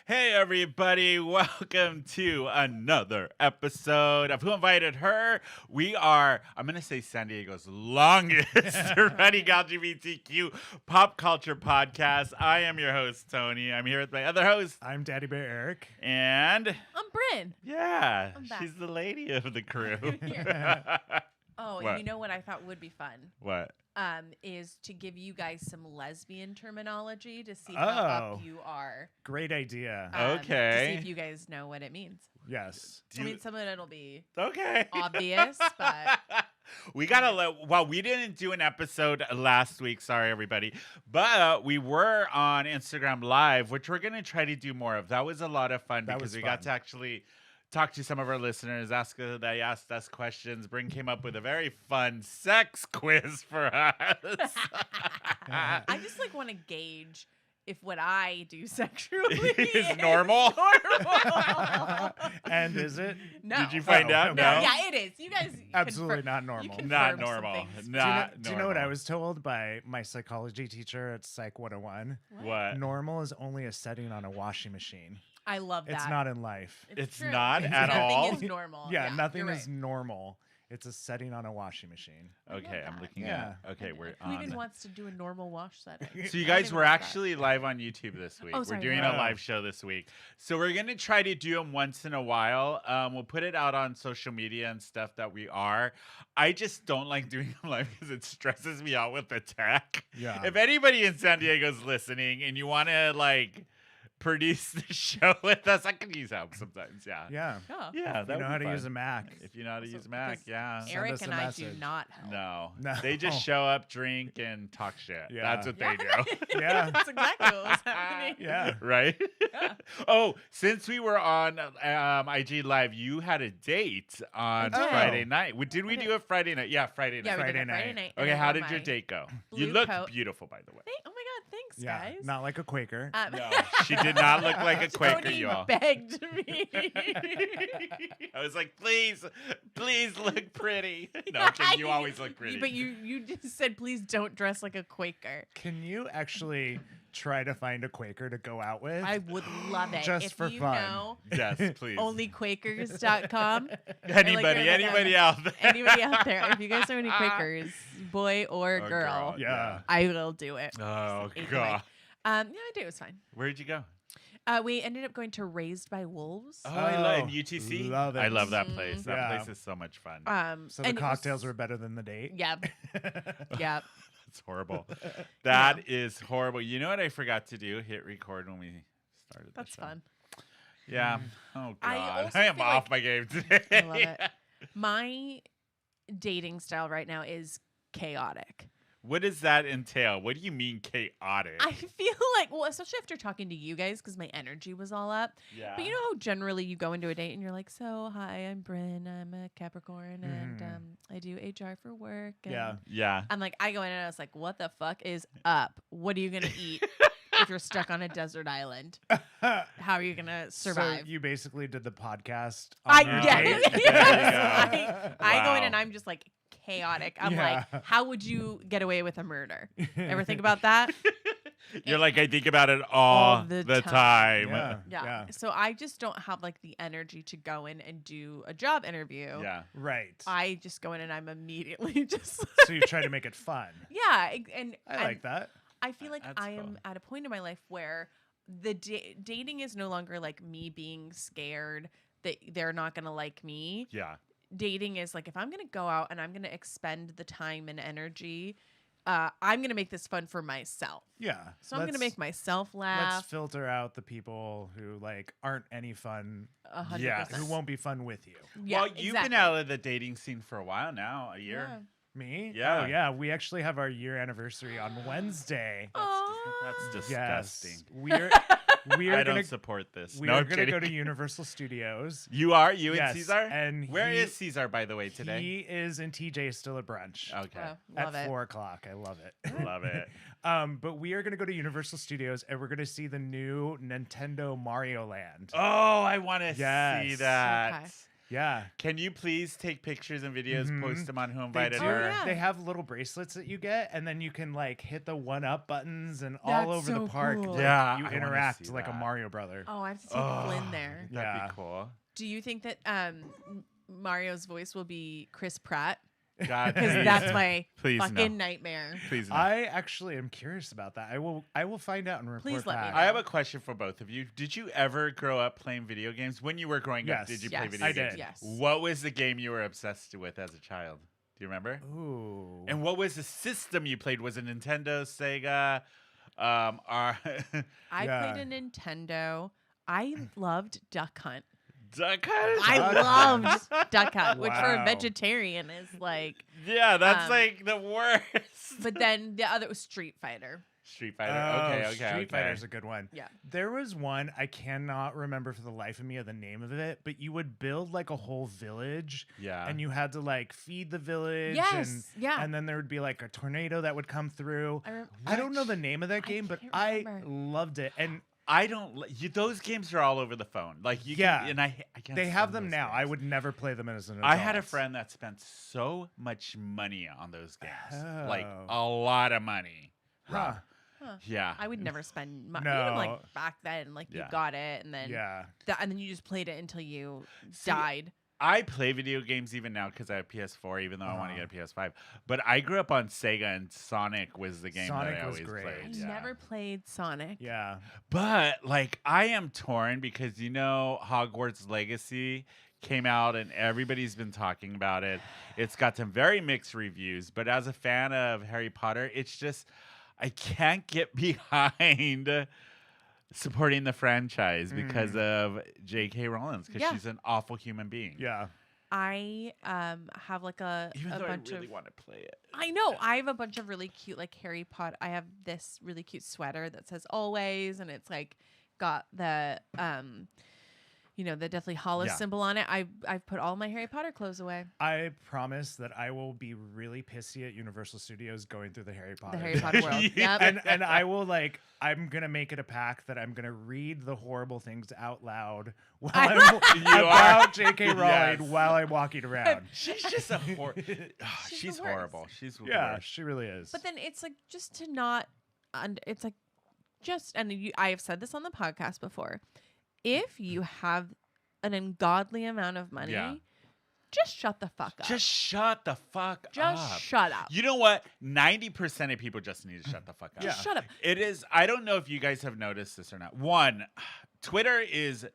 Hey, everybody. Welcome to another episode of Who Invited Her. We are, I'm going to say San Diego's longest running LGBTQ pop culture podcast. I am your host, Tony. I'm here with my other host. I'm Daddy Bear Eric. And I'm Bryn. yeah, I'm back. she's the lady of the crew. Oh, What? you know what I thought would be fun? What? Is to give you guys some lesbian terminology to see how up you are. Great idea. To Okay. see if you guys know what it means. Yes. I mean, some of it'll be Okay. obvious, but we gotta well, we didn't do an episode last week, sorry everybody, but we were on Instagram Live, which we're gonna try to do more of. That was a lot of fun That because was we fun. got to actually talk to some of our listeners. They asked us questions. Bryn came up with a very fun sex quiz for us. I just want to gauge if what I do sexually Is normal. normal. And is it? No. Did you find out? No, No. yeah, it is. You guys Absolutely confirm- not you normal. confirm Not some normal. things. Not Do you know what I normal. was told by my psychology teacher at Psych 101? What? Normal is only a setting on a washing machine. I love that. It's not in life. It's true. not at Nothing all? is normal. Yeah, nothing you're is right. normal. It's a setting on a washing machine. Okay, I'm that. looking Yeah. at. Okay, we're Who even on. wants to do a normal wash setting? So you I guys didn't were want that. actually live on YouTube this week. Oh, We're sorry, doing yeah. a live show this week. So we're going to try to do them once in a while. We'll put it out on social media and stuff that we are. I just don't like doing them live because it stresses me out with the tech. Yeah. If anybody in San Diego's listening and you want to produce the show with us, I can use help sometimes. Yeah. Yeah. Oh. Yeah. If you know how to use a Mac. If you know how to Also, use Mac, because yeah. Send Eric us a and I do message. not help. No. No. They just show up, drink, and talk shit. Yeah. That's what they do. Yeah. That's exactly what was happening. Yeah. Right? Yeah. Oh, since we were on IG Live, you had a date on I did. Friday night. Did we I do it Friday night? Yeah, Friday Yeah, night. we did Friday it Friday night. night. and Okay, I how wore did your my date go? You blue look coat. beautiful, by the way. Oh my God, thanks, Yeah. guys. Not like a Quaker. No, she did not look like a Quaker, Tony y'all. begged me. I was like, please look pretty. No, okay, you always look pretty. But you just said, please don't dress like a Quaker. Can you actually try to find a Quaker to go out with? I would love it. Just if for you fun. know Yes, please. onlyquakers.com. Anybody out there? Anybody out there, if you guys know any Quakers, boy or Oh, girl, Yeah. I will do it. Oh, Either way. God. Yeah, my day was fine. Where'd you go? We ended up going to Raised by Wolves. Oh, I love Oh, UTC. love it. I love that Mhm. place. That Yeah. place is so much fun. So the and it cocktails was- were better than the date? Yeah, yeah. It's horrible. That is horrible. You know what I forgot to do? Hit record when we started. the That's show. fun. Yeah. Oh God, I I, also am feel off like- my game today. I love it. My dating style right now is chaotic. What does that entail? What do you mean chaotic? I feel like, well, especially after talking to you guys, because my energy was all up. yeah. But you know how generally you go into a date and you're like, so, hi, I'm Bryn, I'm a Capricorn, and I do HR for work. And Yeah. Yeah. I'm like, I go in and I was like, what the fuck is up? What are you going to eat if you're stuck on a desert island? How are you going to survive? So you basically did the podcast. I on your yeah, date? yes. I go in Wow. and I'm just like chaotic. I'm Yeah. like, how would you get away with a murder? Ever think about that? You're like, I think about it all, All the the time. time. Yeah. Yeah. So I just don't have like the energy to go in and do a job interview. Yeah. Right. I just go in and I'm immediately just So you try to make it fun. yeah, and I like that. I feel like That's I am cool. at a point in my life where the dating is no longer like me being scared that they're not going to like me. Yeah. Dating is like, if I'm going to go out and I'm going to expend the time and energy, I'm going to make this fun for myself. Yeah. So I'm going to make myself Let's laugh. filter out the people who aren't any fun, 100%. Yes. who won't be fun with you. Yeah, Well, you've exactly. been out of the dating scene for a while now, a year. Yeah. Me? Yeah. Oh yeah. We actually have our year anniversary on Wednesday. That's Yes. disgusting. We're I gonna don't support this. we no, are I'm gonna kidding. go to Universal Studios. You are? You Yes, and Caesar? and Where he- is Caesar, by the way, today? He is in TJ still at brunch. Okay. Oh, At love it. 4:00. I love it. Love it. But we are gonna go to Universal Studios and we're gonna see the new Nintendo Mario Land. Oh, I want to see Yes. that. Okay. Yeah. Can you please take pictures and videos, post them on Who They Invited do. Her? yeah. They have little bracelets that you get, and then you can like hit the 1-up buttons and all That's over so the park. cool. like, Yeah, you I wanna interact see like a that. Mario brother. Oh, I have to take Flynn there. That'd Yeah. be cool. Do you think that Mario's voice will be Chris Pratt? God, Because please. that's my Please no. fucking nightmare. Please no. I actually am curious about that. I will find out and report Please let me back. know. I have a question for both of you. Did you ever grow up playing video games? When you were growing up, Yes. did you play Yes. video I games? did. Yes. What was the game you were obsessed with as a child? Do you remember? Ooh. And what was the system you played? Was it Nintendo, Sega? I Yeah. played a Nintendo. I loved Duck Hunt. Duck Hunt? I Duck loved Hunt. Duck Hunt, which for a Wow. vegetarian is like. Yeah, that's Um, like the worst. But then the other was Street Fighter. Street Fighter. Oh, Okay. Street Fighter's a good one. Yeah. There was one, I cannot remember for the life of me of the name of it, but you would build like a whole village Yeah. and you had to like feed the village Yes, yeah. and then there would be like a tornado that would come through. I I don't know the name of that I game, but can't I remember. loved it. And I don't. Those games are all over the phone. Like you. Yeah. Can, and I can't. they have stand them those now. I games. would never play them as an adult. I had a friend that spent so much money on those games, like a lot of money. Huh. Yeah. I would never spend money. No. Like back then, like you Yeah. got it, and then Yeah. and then you just played it until you See, died. I play video games even now because I have PS4, even though I want to Uh-huh. get a PS5. But I grew up on Sega, and Sonic was the game Sonic that I was always great. I played. Yeah. never played Sonic. Yeah. But like, I am torn because Hogwarts Legacy came out and everybody's been talking about it. It's got some very mixed reviews, but as a fan of Harry Potter, it's just I can't get behind supporting the franchise because of J.K. Rowling because Yeah. she's an awful human being. Yeah. I have like a Even though bunch I really of. want to play it. I know. I have a bunch of really cute like Harry Potter. I have this really cute sweater that says always, and it's like got the the Deathly Hallows Yeah. symbol on it. I've put all my Harry Potter clothes away. I promise that I will be really pissy at Universal Studios going through the Harry Potter. The Harry Potter world. Yeah. Yep. and I will like I'm gonna make it a pact that I'm gonna read the horrible things out loud while I'm You are. about J.K. Rowling Yes. while I'm walking around. She's just a She's she's the worst. horrible. She's the Yeah, worst. she really is. But then it's like just to not, and it's like just, and I have said this on the podcast before. If you have an ungodly amount of money, Yeah. just shut the fuck up. Just shut the fuck Just up. shut up. You know what? 90% of people just need to shut the fuck up. Just shut up. It is. I don't know if you guys have noticed this or not. One, Twitter is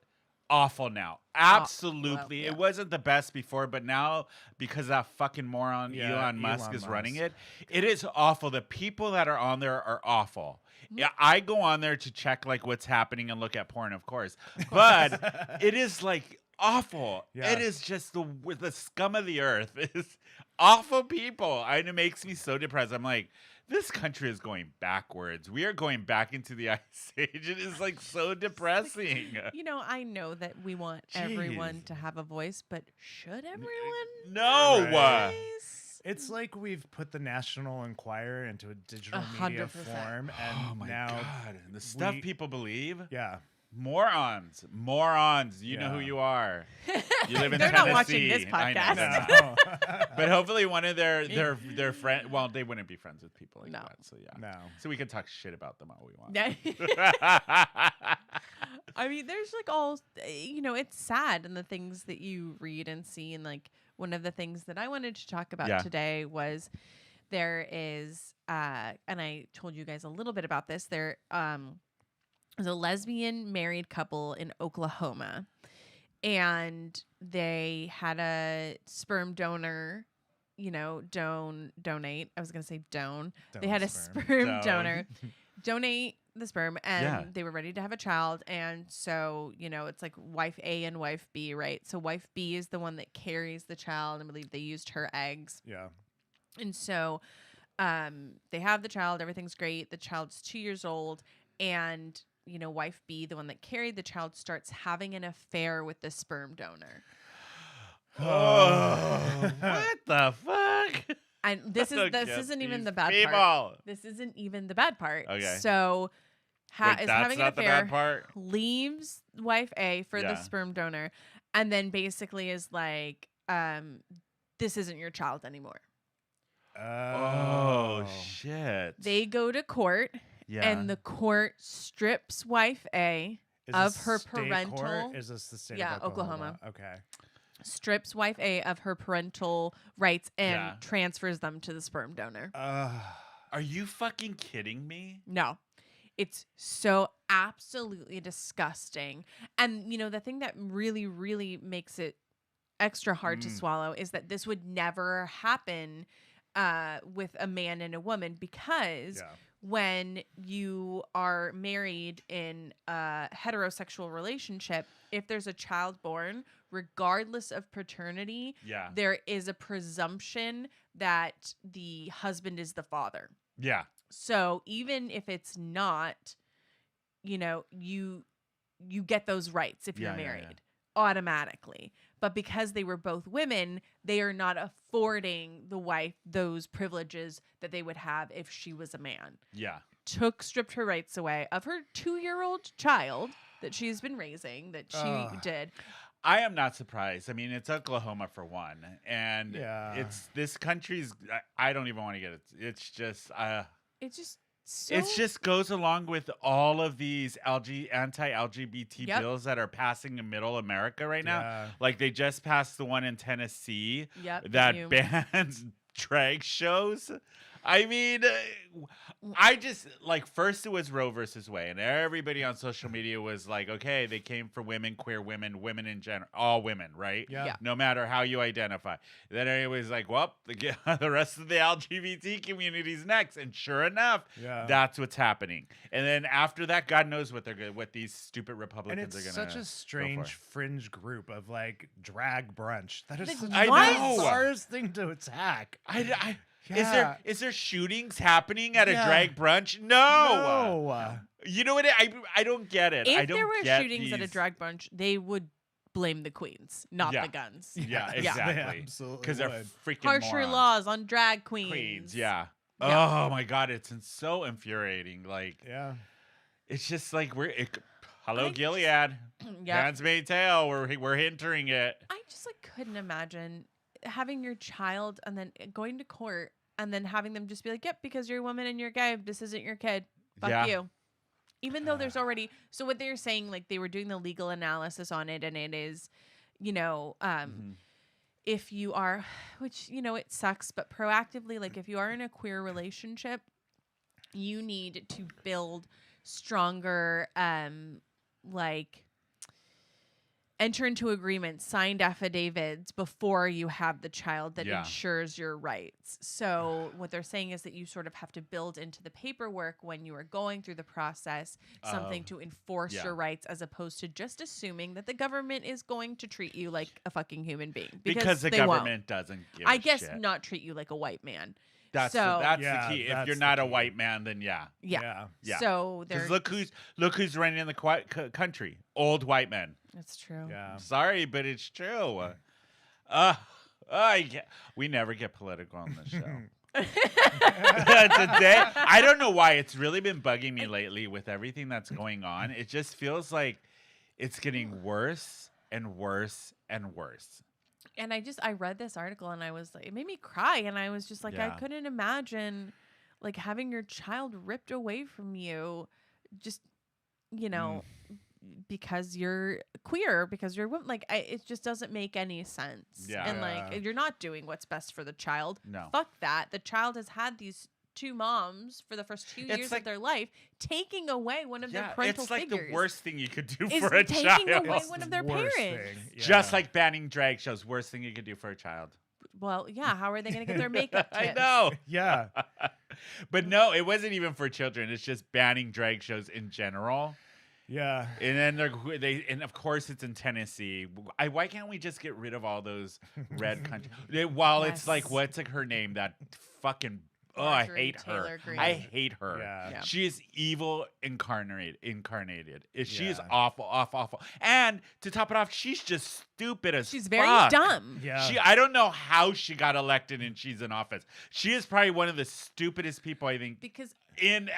awful now. Absolutely. yeah. It wasn't the best before, but now because that fucking moron Yeah, Elon Musk Elon is running Musk. it is awful. The people that are on there are awful. Yeah, I go on there to check like what's happening and look at porn, of course. But it is like awful. Yeah. It is just the scum of the earth. It's awful people. And it makes me so depressed. I'm like, this country is going backwards. We are going back into the ice age. It is like so depressing. I know that we want everyone Jeez. to have a voice, but should everyone? No. Right. Voice? It's like we've put the National Enquirer into a digital media 100%. form, and Oh my now, God. The stuff we- people believe. yeah, Morons. Morons. You know Yeah. who you are. You live in They're Tennessee. not watching this I know, podcast. they're not. no, But hopefully one of their friend. Well, they wouldn't be friends with people like No. that. So yeah. no. So we can talk shit about them all we want. I mean, there's like all, it's sad in the things that you read and see. And like one of the things that I wanted to talk about Yeah. today was there is, and I told you guys a little bit about this. There was a lesbian married couple in Oklahoma, and they had a sperm donor. Donate. I was gonna say don. They had a sperm Don. donor donate the sperm, and Yeah. they were ready to have a child. And so, it's like wife A and wife B, right? So wife B is the one that carries the child, and I believe they used her eggs. Yeah. And so they have the child. Everything's great. The child's 2 years old. And, wife B, the one that carried the child, starts having an affair with the sperm donor. Oh, what the fuck? And this Look isn't at even these the bad people. part. This isn't even the bad part. Okay. So Wait, is that's having an not the affair, bad part. leaves wife A for Yeah. the sperm donor, and then basically is like, this isn't your child anymore. Oh, shit. They go to court, yeah. and the court strips wife A Is of this her state parental. court? Is this the state Yeah, of Oklahoma? Okay. Strips wife A of her parental rights and Yeah. transfers them to the sperm donor. Are you fucking kidding me? No. It's so absolutely disgusting. And, you know, the thing that really, really makes it extra hard to swallow is that this would never happen with a man and a woman, because when you are married in a heterosexual relationship, if there's a child born, regardless of paternity, there is a presumption that the husband is the father. Yeah. So even if it's not, you know, you get those rights if you're married automatically. But because they were both women, they are not affording the wife those privileges that they would have if she was a man. Yeah. Stripped her rights away of her 2-year-old child that she's been raising, that she did. I am not surprised. I mean, it's Oklahoma for one, and it's this country's. I don't even want to get it. It's just. It's just. So it just goes along with all of these anti-LGBT bills that are passing in middle America right now. Like they just passed the one in Tennessee that bans drag shows. I mean, I just like first it was Roe versus Wade, and everybody on social media was like, okay, they came for women, queer women, women in general, all women, right? Yeah. No matter how you identify. Then everybody's like, well, the rest of the LGBT community's next, and sure enough, that's what's happening. And then after that, God knows what what these stupid Republicans are going to. And it's such a strange fringe group of like drag brunch. That is such I the know. bizarrest thing to attack. Is there shootings happening at a drag brunch? No. You know what? I don't get it. If there were shootings at a drag brunch, they would blame the queens, not the guns. Yeah, exactly. Because they're freaking harsher morons. laws on drag queens. Oh my God, it's so infuriating. Like, it's just like hello, Gilead. Hands made tail. We're entering it. I just like couldn't imagine having your child and then going to court and then having them just be like, yep, because you're a woman and you're gay, this isn't your kid. Fuck you. Even though there's already, so what they're saying, like they were doing the legal analysis on it, and it is, you know, if you are, which, you know, it sucks, but proactively, like if you are in a queer relationship, you need to build stronger, like enter into agreements, signed affidavits before you have the child that ensures your rights. So what they're saying is that you sort of have to build into the paperwork when you are going through the process something to enforce your rights, as opposed to just assuming that the government is going to treat you like a fucking human being. Because the government doesn't give a shit. Not treat you like a white man. That's the key. If you're not a white man, then yeah. So there's look who's running the country. Old white men. That's true. Yeah. Sorry, but it's true. We never get political on the show. Today, I don't know why it's really been bugging me lately with everything that's going on. It just feels like it's getting worse and worse and worse. And I read this article and I was like, it made me cry, and I was just like, I couldn't imagine like having your child ripped away from you, just, you know, because you're queer, because you're women. Like, it just doesn't make any sense. Yeah. And like, you're not doing what's best for the child. No. Fuck that. The child has had these two moms for the first 2 years of their life, taking away one of their parental figures. It's like the worst thing you could do is for a child. taking away one of their parents. Just like banning drag shows, worst thing you could do for a child. Well, yeah. How are they going to get their makeup tips? I know. Yeah. But no, it wasn't even for children. It's just banning drag shows in general. Yeah. And then and of course it's in Tennessee. Why can't we just get rid of all those red country? It's like, what's like her name? That fucking. Oh, I hate her. I hate her. Yeah. She is evil incarnated. She is awful. And to top it off, she's just stupid as She's fuck. very dumb. Yeah. I don't know how she got elected and she's in office. She is probably one of the stupidest people, I think, Because in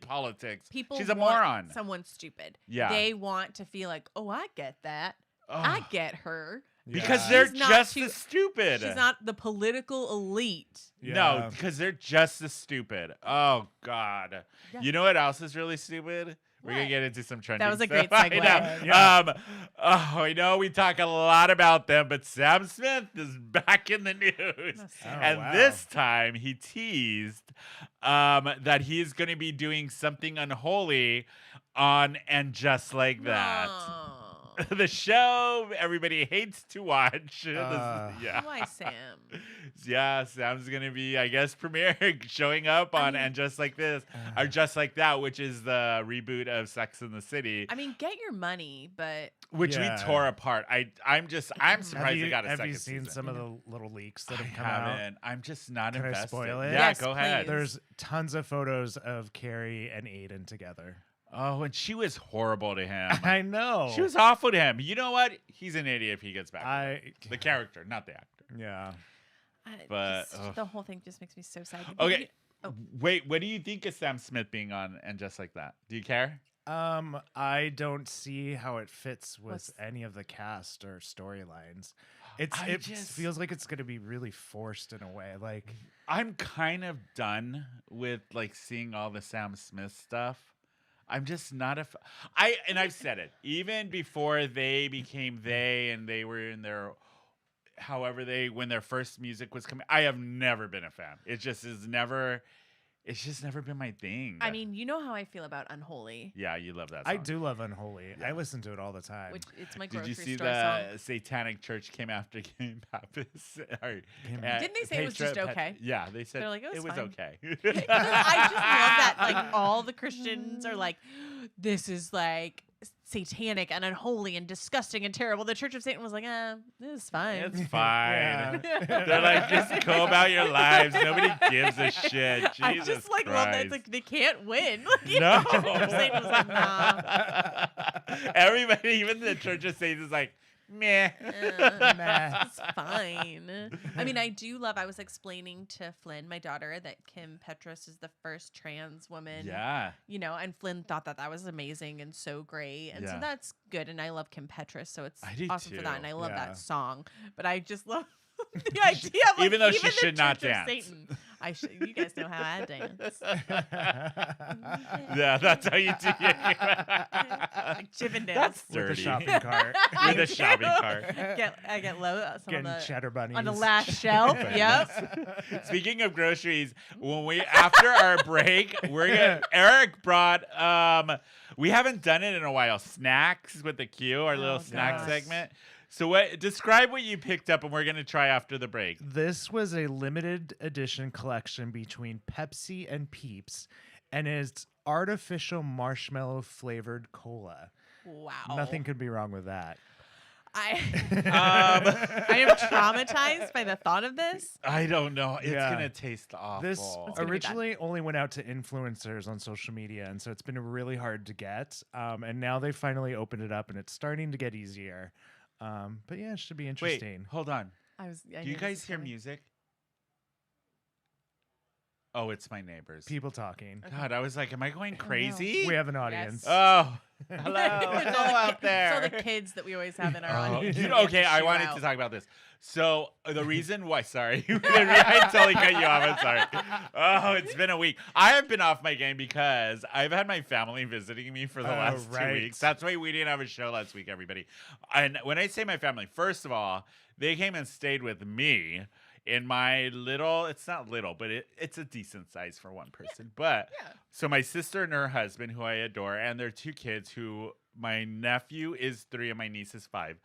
politics. people She's a want moron. someone stupid. Yeah. They want to feel like, oh, I get that. I get her. Because Yeah. they're She's not just too- as stupid. She's not the political elite. No, Yeah. because they're just as stupid. Oh God! Yeah. You know what else is really stupid? We're gonna What? get into some trending. That was a stuff. great I segue. know. Yeah. I know we talk a lot about them, but Sam Smith is back in the news, Oh, and wow. this time he teased that he's gonna be doing something unholy on And Just Like That. No. The show everybody hates to watch. Yeah. Why, Sam? Yeah, Sam's gonna be, I guess, showing up on mean- And Just Like This, or Just Like That, which is the reboot of Sex and the City, I mean, get your money, but which Yeah. we tore apart. I'm surprised Have it got a have second you seen season. some of the little leaks that I have come out? haven't. I'm just not Can I invested. spoil it? Yeah, Yes, go ahead. please. There's tons of photos of Carrie and Aiden together. Oh, and she was horrible to him. I know. She was awful to him. You know what? He's an idiot if he gets back. The I character, not the actor. yeah. But, ugh. the whole thing just makes me so sad. Okay. Oh. Wait, what do you think of Sam Smith being on And Just Like That? Do you care? I don't see how it fits with What's- any of the cast or storylines. I It just- feels like it's going to be really forced in a way. Like, I'm kind of done with like seeing all the Sam Smith stuff. I'm just not and I've said it even before they became they and they were in their when their first music was coming. I have never been a fan. It's just never been my thing. I mean, you know how I feel about Unholy, yeah, you love that song. I do love Unholy. I Yeah. listen to it all the time. which it's my Did grocery you see store the song. Satanic Church came after King Pappas? Didn't they say it was just okay? Yeah, they said They're like, it was fine. okay. I just love that. Like all the Christians are like, this is like satanic and unholy and disgusting and terrible. The Church of Satan was like, this is fine. It's fine. Yeah. They're like, just go about your lives. Nobody gives a shit. Jesus I just like love that. Christ. It's like they can't win. Like, you No. know, the Church of Satan was like, nah. Everybody, even the Church of Satan is like, meh. Meh. It's fine. I mean, I was explaining to Flynn, my daughter, that Kim Petras is the first trans woman. Yeah. You know, and Flynn thought that was amazing and so great. And so Yeah. that's good. And I love Kim Petras. So it's I do awesome for that. too. And I love Yeah. that song. But I just love the idea of like, Even though she the should not Church of dance. Satan. You guys know how I dance. Yeah, that's how you do it. Like Chippendales. That's With the dirty. shopping cart. With the shopping cart. I get low some Getting on the cheddar bunnies. on the last shelf. Yep. Speaking of groceries, after our break, Eric brought we haven't done it in a while. Snacks with the Q, our little Oh, snack gosh. segment. So describe what you picked up and we're gonna try after the break. This was a limited edition collection between Pepsi and Peeps, and it's artificial marshmallow flavored cola. Wow. Nothing could be wrong with that. I am traumatized by the thought of this. I don't know. It's Yeah. gonna taste awful. This gonna be bad. originally only went out to influencers on social media, and so it's been really hard to get. And now they finally opened it up, and it's starting to get easier. But yeah, it should be Wait, interesting. hold on. I Do knew you this guys was hear coming. music? Oh, it's my neighbors. People talking. God, I was like, am I going Oh, no. crazy? We have an audience. Oh, hello, It's all hello the out It's there. all the kids that we always have in our Oh, audience. okay, I wanted to talk about this. So the reason why, sorry, I totally cut you off. I'm sorry. Oh, it's been a week. I have been off my game because I've had my family visiting me for the last 2 right. weeks. That's why we didn't have a show last week, everybody. And when I say my family, first of all, they came and stayed with me in my little, it's not little, but it's a decent size for one person. But Yeah. so my sister and her husband, who I adore, and their 2 kids, who my nephew is 3 and my niece is 5.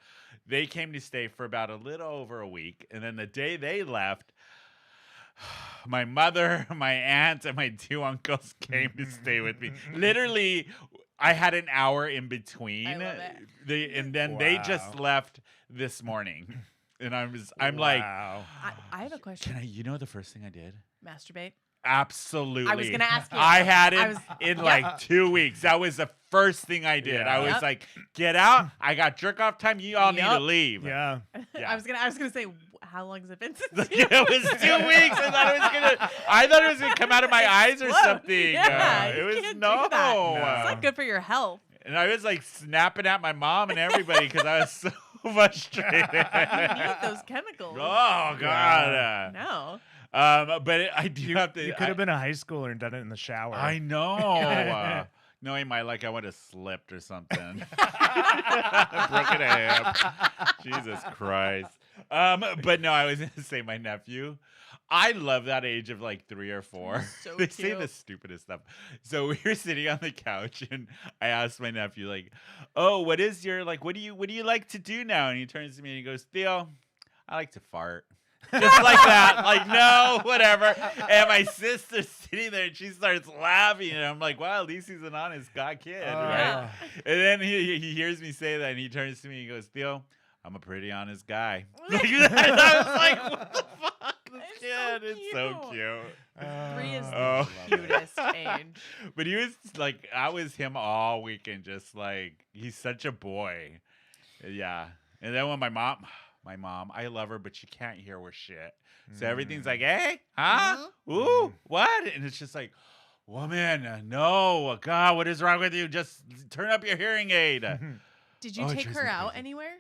They came to stay for about a little over a week. And then the day they left, my mother, my aunt, and my 2 uncles came to stay with me. Literally, I had an hour in between. I love it. And then they just Wow. left this morning. And I'm like, Wow. I have a question. you know the first thing I did? Masturbate. Absolutely. I was gonna ask you. I had it I was- in yeah. like 2 weeks. That was the first thing I did. Yeah. I was Yep. like, get out. I got jerk off time. You all need to Yep. leave. Yeah. Yeah. I was gonna say, how long has it been since? It was 2 weeks. I thought it was gonna come out of my eyes or Whoa. something. Yeah, it you was can't do no. that. No. It's not good for your health. And I was like snapping at my mom and everybody because I was so frustrated. You need those chemicals. Oh God. No. But I do have to. You could have been a high schooler and done it in the shower. I know. No, he might like I would have slipped or something. Broken a hip. Jesus Christ. But no, I was gonna say my nephew. I love that age of like 3 or 4. So They say cute. the stupidest stuff. So we were sitting on the couch and I asked my nephew, like, oh, what is your like what do you like to do now? And he turns to me and he goes, Theo, I like to fart. Just like that. Like, no, whatever. And my sister's sitting there and she starts laughing. And I'm like, wow, at least he's an honest God kid, right? And then he hears me say that and he turns to me and he goes, Theo, I'm a pretty honest guy. Like that. And I was like, what the fuck? This kid is so cute. 3 is Oh. the cutest age. But he was like, I was him all weekend, just like, he's such a boy. Yeah. And then when my mom, I love her, but she can't hear worth shit. So everything's like, hey, huh? Ooh, what? And it's just like, woman, no, God, what is wrong with you? Just turn up your hearing aid. Did you Oh, it take drives her me out crazy. anywhere?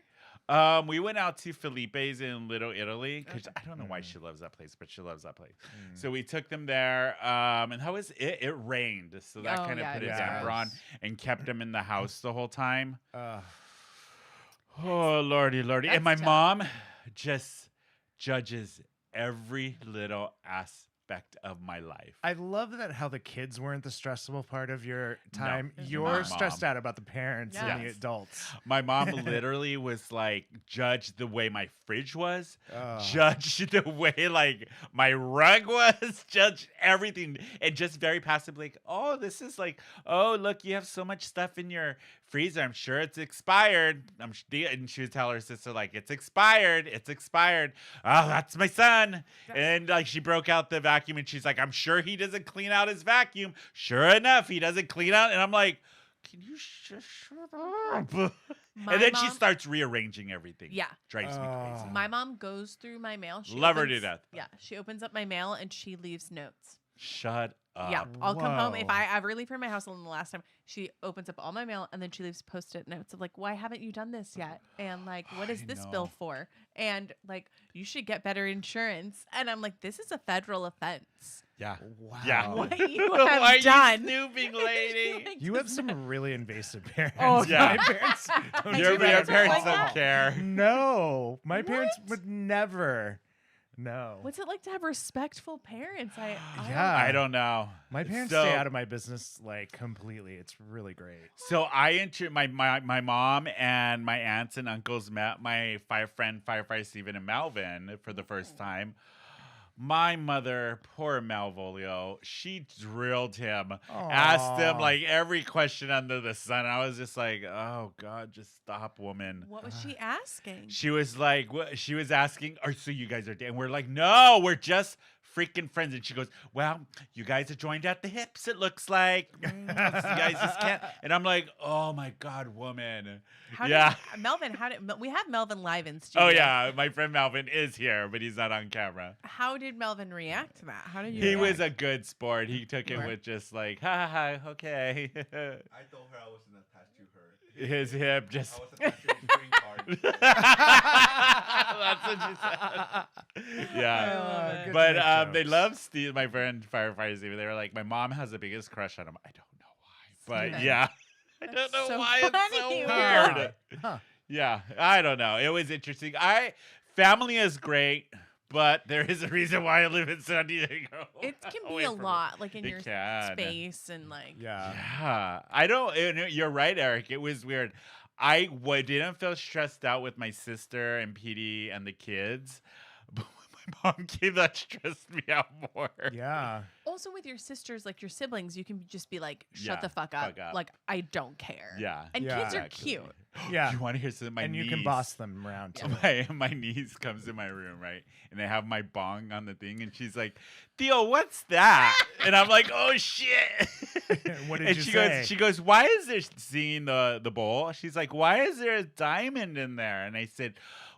We went out to Felipe's in Little Italy because I don't know why she loves that place, but she loves that place. So we took them there, and how was it? It rained, so that Oh, kind of yeah, put it a damper on does. and kept them in the house the whole time. Ugh. Oh, lordy. And my That's tough. mom just judges every little aspect of my life. I love that how the kids weren't the stressful part of your time. it's You're my stressed mom. out about the parents and the Yes. adults. My mom literally was like, judge the way my fridge was, Ugh. judge the way like my rug was, judge everything, and just very passively, like, oh, this is like, oh, look, you have so much stuff in your freezer. I'm sure it's expired. And she would tell her sister, like, it's expired. Oh, that's my son. And like she broke out the vacuum and she's like, I'm sure he doesn't clean out his vacuum. Sure enough, he doesn't clean out. And I'm like, can you just shut up? My And then she mom- starts rearranging everything. Yeah. Drives me crazy. My mom goes through my mail. She Love her to opens- death. Yeah. She opens up my mail and she leaves notes. Shut up. Yeah. I'll come home. If Whoa. I ever leave from my house, and the last time she opens up all my mail and then she leaves post-it notes of like, why haven't you done this yet? And like, what is I this know. bill for? And like, you should get better insurance. And I'm like, this is a federal offense. Yeah. Wow. Yeah. What you Why have are you done. snooping, lady? Like, You have does some really invasive parents. Oh, yeah. My parents don't Your do that parents at all. don't care. No, my parents What? would never. No. What's it like to have respectful parents? Yeah. I don't know. My parents So- stay out of my business like completely. It's really great. So I my mom and my aunts and uncles met my firefighter Stephen and Melvin for the first time. My mother, poor Malvolio, she drilled him, asked him Aw. like every question under the sun. I was just like, oh God, just stop, woman. What was she asking? She was like, what? She was asking, so you guys are dating? We're like, no, we're just freaking friends. And she goes, well, you guys are joined at the hips, it looks like. So you guys just can't. And I'm like, oh my God, woman. Yeah. Melvin, we have Melvin live in studio. Oh yeah, my friend Melvin is here, but he's not on camera. How did Melvin react to that? How did you He react? was a good sport. He took it Right. with just like, ha ha ha, okay. I told her I wasn't attached to her. His hip I just. was attached to his green card. That's what she said. Yeah. love it. Good But to make they jokes. love Steve, my friend firefighter Steve. They were like, my mom has the biggest crush on him. I don't know why, but Okay. yeah, I That's don't know so why it's funny. so Huh. weird. Huh. Yeah, I don't know. It was interesting. Family is great, but there is a reason why I live in San Diego. It can Away be a from it. lot, like in It your can. space and like. Yeah. Yeah, I don't. You're right, Eric. It was weird. I didn't feel stressed out with my sister and PD and the kids, but when my mom came, that stressed me out more. Yeah. Also, with your sisters, like your siblings, you can just be like, "Shut Yeah, the fuck up!" fuck up. Like I don't care. Yeah. And Yeah. kids are Exactly. cute. Yeah. You want to hear something? My And you niece, can boss them around too. my niece comes in my room, right? And I have my bong on the thing, and she's like, Theo, what's that? And I'm like, oh shit. What did And you she say? goes, why is there seeing the bowl? She's like, why is there a diamond in there? And I said,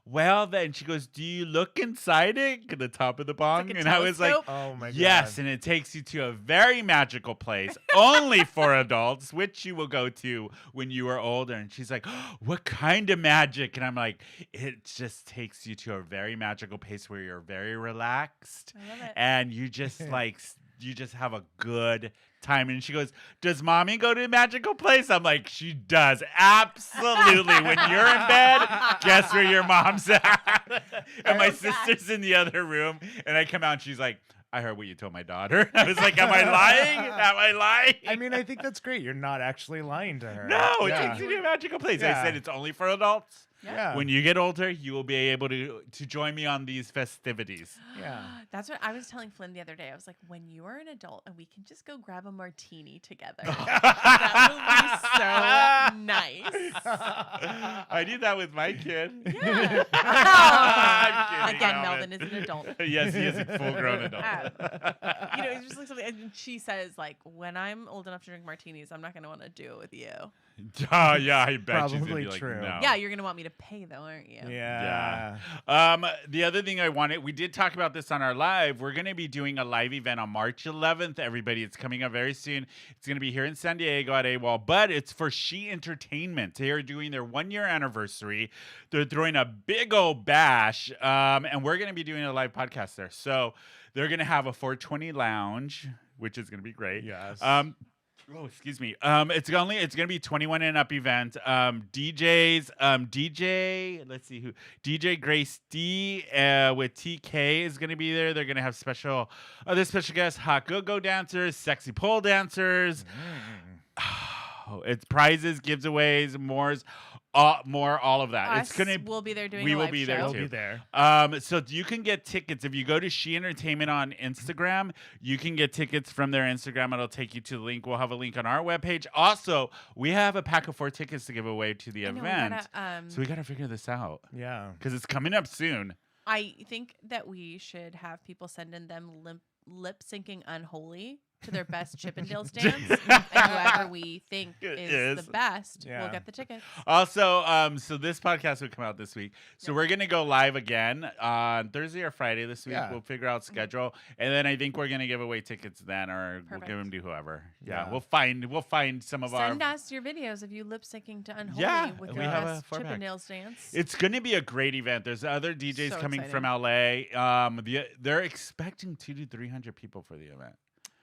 well, then she goes, do you look inside it? At the top of the bong. like a And I was like, telescope. Oh my yes. god. And it takes you to a very magical place only for adults, which you will go to when you are older. And she's like, what kind of magic? And I'm like, it just takes you to a very magical place where you're very relaxed. I love it. And you just you just have a good time. And she goes, does mommy go to a magical place? I'm like, she does. Absolutely. When you're in bed, guess where your mom's at? And my Oh, God. sister's in the other room. And I come out and she's like, I heard what you told my daughter. I was like, am I lying? Am I lying? I mean, I think that's great. You're not actually lying to her. No, it Yeah. takes you to a magical place. I Yeah. said it's only for adults. Yeah. When you get older, you will be able to join me on these festivities. Yeah. That's what I was telling Flynn the other day. I was like, when you are an adult and we can just go grab a martini together, that will be so nice. I do that with my kid. Yeah. I'm kidding, Again, Melvin is an adult. Yes, he is a full-grown adult. It's just like something. And she says, like, when I'm old enough to drink martinis, I'm not going to want to do it with you. Yeah, I bet she's gonna Probably be like, true. no. Yeah, you're going to want me to pay, though, aren't you? Yeah. The other thing I wanted, we did talk about this on our live. We're going to be doing a live event on March 11th. Everybody, it's coming up very soon. It's going to be here in San Diego at AWOL, but it's for She Entertainment. They are doing their 1-year anniversary. They're throwing a big old bash, and we're going to be doing a live podcast there. So they're going to have a 420 lounge, which is going to be great. Yes. Oh, excuse me. It's gonna be 21 and up event. DJs, let's see who. DJ Grace D with TK is gonna be there. They're gonna have other special guests, hot go-go dancers, sexy pole dancers. It's prizes, giveaways, all of that. We'll be there doing we a will live be show. there We'll too. be there. So you can get tickets if you go to She Entertainment on Instagram. You can get tickets from their Instagram. It'll take you to the link. We'll have a link on our webpage. Also, we have a pack of 4 tickets to give away to the I know, we event. gotta, So we got to figure this out Yeah. because it's coming up soon. I think that we should have people send in them lip syncing Unholy to their best Chippendales dance. And whoever we think is the best will Yeah. get the tickets. Also, so this podcast will come out this week. So we're gonna go live again on Thursday or Friday this week. Yeah. We'll figure out schedule, and then I think we're gonna give away tickets then, or we'll Perfect. give them to whoever. Yeah, Yeah. we'll find some of our. Send us your videos of you lip syncing to Unholy Yeah, with we your have best a format. Chippendales dance. It's going to be a great event. There's other DJs So coming from exciting. LA. They're expecting 200 to 300 people for the event.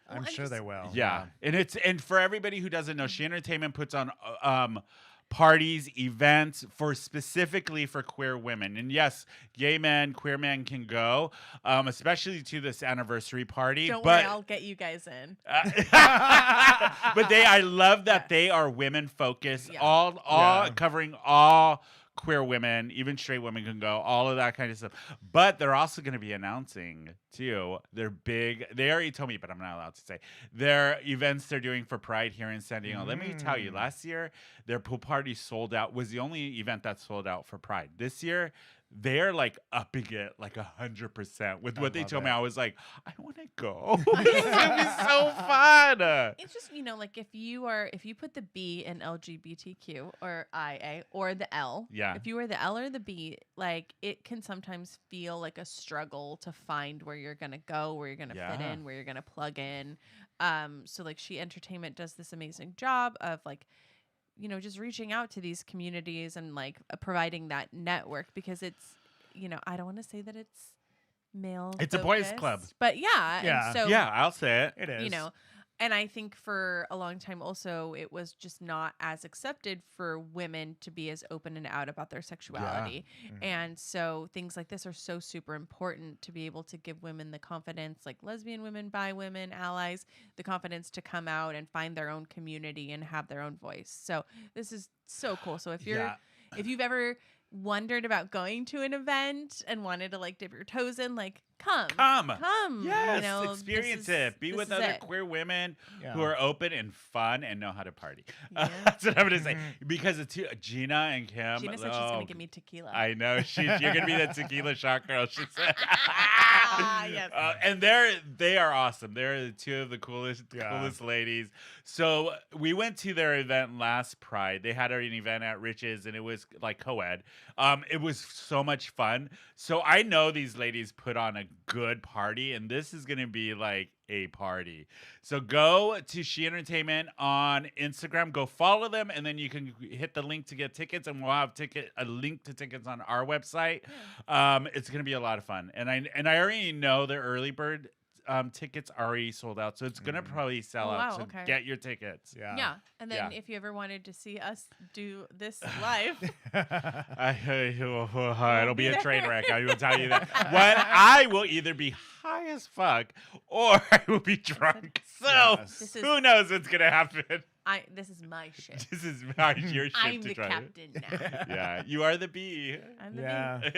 Well, I'm and sure just- they will. Yeah, and for everybody who doesn't know, She Entertainment puts on parties, events specifically for queer women. And yes, gay men, queer men can go, especially to this anniversary party. Don't but worry, I'll get you guys in. but I love that they are women focused, Yeah. all Yeah. covering all queer women, even straight women can go, all of that kind of stuff. But they're also going to be announcing too their big. They already told me, but I'm not allowed to say their events they're doing for Pride here in San Diego. Let me tell you, last year their pool party sold out. Was the only event that sold out for Pride. This year, they're like upping it like 100% with what they love told me. it. I was like, I want to go. It's gonna be so fun. It's just, like if you put the B in LGBTQ or IA or the L, Yeah. if you are the L or the B, like it can sometimes feel like a struggle to find where you're gonna go, where you're gonna fit Yeah. in, where you're gonna plug in. So like She Entertainment does this amazing job of like, just reaching out to these communities and like providing that network because it's, I don't want to say that it's male. It's a boys' focused, club. but yeah, Yeah. And so Yeah, I'll say it. It is. and I think for a long time also it was just not as accepted for women to be as open and out about their sexuality. And so things like this are so super important to be able to give women the confidence, like lesbian women, bi women, allies, the confidence to come out and find their own community and have their own voice. So this is so cool. So if you've ever wondered about going to an event and wanted to like dip your toes in, like come. Come. Come. Yes, You know, experience this is- it. Be this with is other it. queer women Yeah. who are open and fun and know how to party. Yeah. That's what I'm gonna say. Mhm. Because it's Gina and Kim. Gina said she's going oh, to give me tequila. I know you're gonna be the tequila shot girl. She said. Yes. And they are awesome. They're the two of the coolest ladies. So we went to their event last Pride. They had an event at Rich's, and it was like co-ed. It was so much fun. So I know these ladies put on a good party, and this is gonna be like a party. So go to She Entertainment on Instagram. Go follow them, and then you can hit the link to get tickets, and we'll have a link to tickets on our website. It's gonna be a lot of fun, and I already know the early bird tickets already sold out, so it's gonna probably sell Oh, out. wow, So okay. get your tickets. Yeah. And then Yeah. if you ever wanted to see us do this live, It'll be a there. train wreck. I will tell you that. When I will either be high as fuck or I will be drunk. So Yes. This is- who knows what's gonna happen? this is my shit. This is your ship I'm to the try. captain now. Yeah, you are the bee. I'm the Yeah. bee.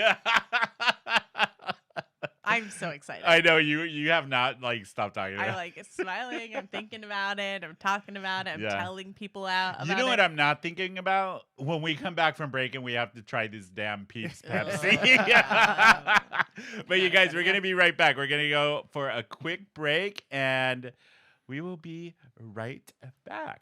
I'm so excited. I know you have not like stopped talking about I'm like smiling. I'm thinking about it. I'm talking about it. I'm Yeah. telling people out about You know what it. I'm not thinking about? When we come back from break and we have to try this damn Peeps Pepsi. But you guys, we're going to be right back. We're going to go for a quick break and we will be right back.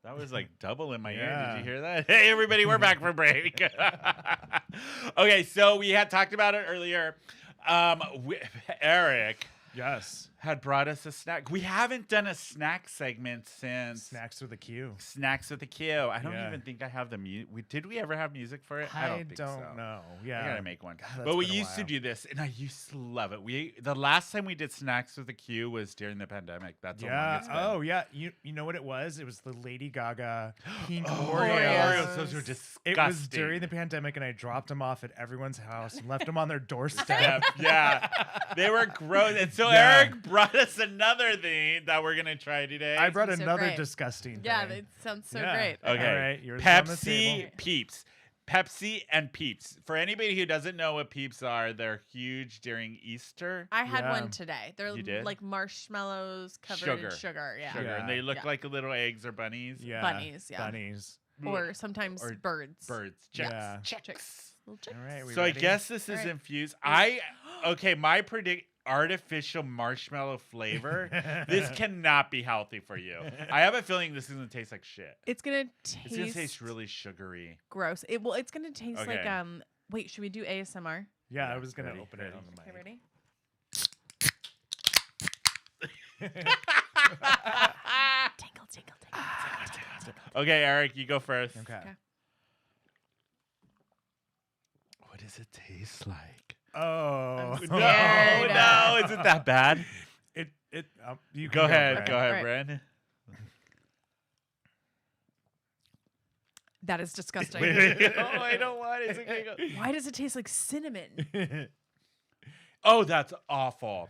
That was like double in my ear. Yeah. Did you hear that? Hey, everybody, we're back from break. Okay, so we had talked about it earlier. Eric Yes. had brought us a snack. We haven't done a snack segment since Snacks with a Q. Snacks with a Q. I don't Yeah. even think I have the music. Did we ever have music for it? I don't think so. know. I Yeah. gotta make one. God, that's But we been a used to while. do this, and I used to love it. The last time we did Snacks with a Q was during the pandemic. That's how long Yeah. it's been. Oh, yeah. You know what it was? It was the Lady Gaga pink Oh, Oreos. Oreos. Those were disgusting. It was during the pandemic, and I dropped them off at everyone's house and left them on their doorstep. Yeah, they were gross. And so Yeah. Eric brought us another thing that we're gonna try today. I brought So another great. disgusting Yeah, thing. that sounds so Yeah. great. Okay. All right, yours is on the Pepsi table. Peeps. Pepsi and Peeps. For anybody who doesn't know what Peeps are, they're huge during Easter. I had Yeah. one today. They're You did? like marshmallows covered Sugar. in sugar. Yeah. Sugar. Yeah. And they look Yeah. like little eggs or bunnies. Yeah. Bunnies, yeah. Bunnies. Or sometimes Or birds. Birds. Yeah. Chicks. Chicks. Little chicks. All right. We So ready? I guess this is All right. infused. Okay, my artificial marshmallow flavor. This cannot be healthy for you. I have a feeling this is gonna taste like shit. It's gonna taste. It's gonna taste really sugary. gross. It's gonna taste like Okay. Wait, should we do ASMR? Yeah, I was gonna Ready, open it ready. on the Okay, mic. ready? Tingle, tingle, tingle. Okay, Eric, you go first. Okay. Okay. What does it taste like? Oh I'm No, scared. no, is it that bad? You Go can ahead, Brad. go ahead, Right. Brandon. That is disgusting. Oh, I don't want it. Is it gonna go? Why does it taste like cinnamon? Oh, that's awful.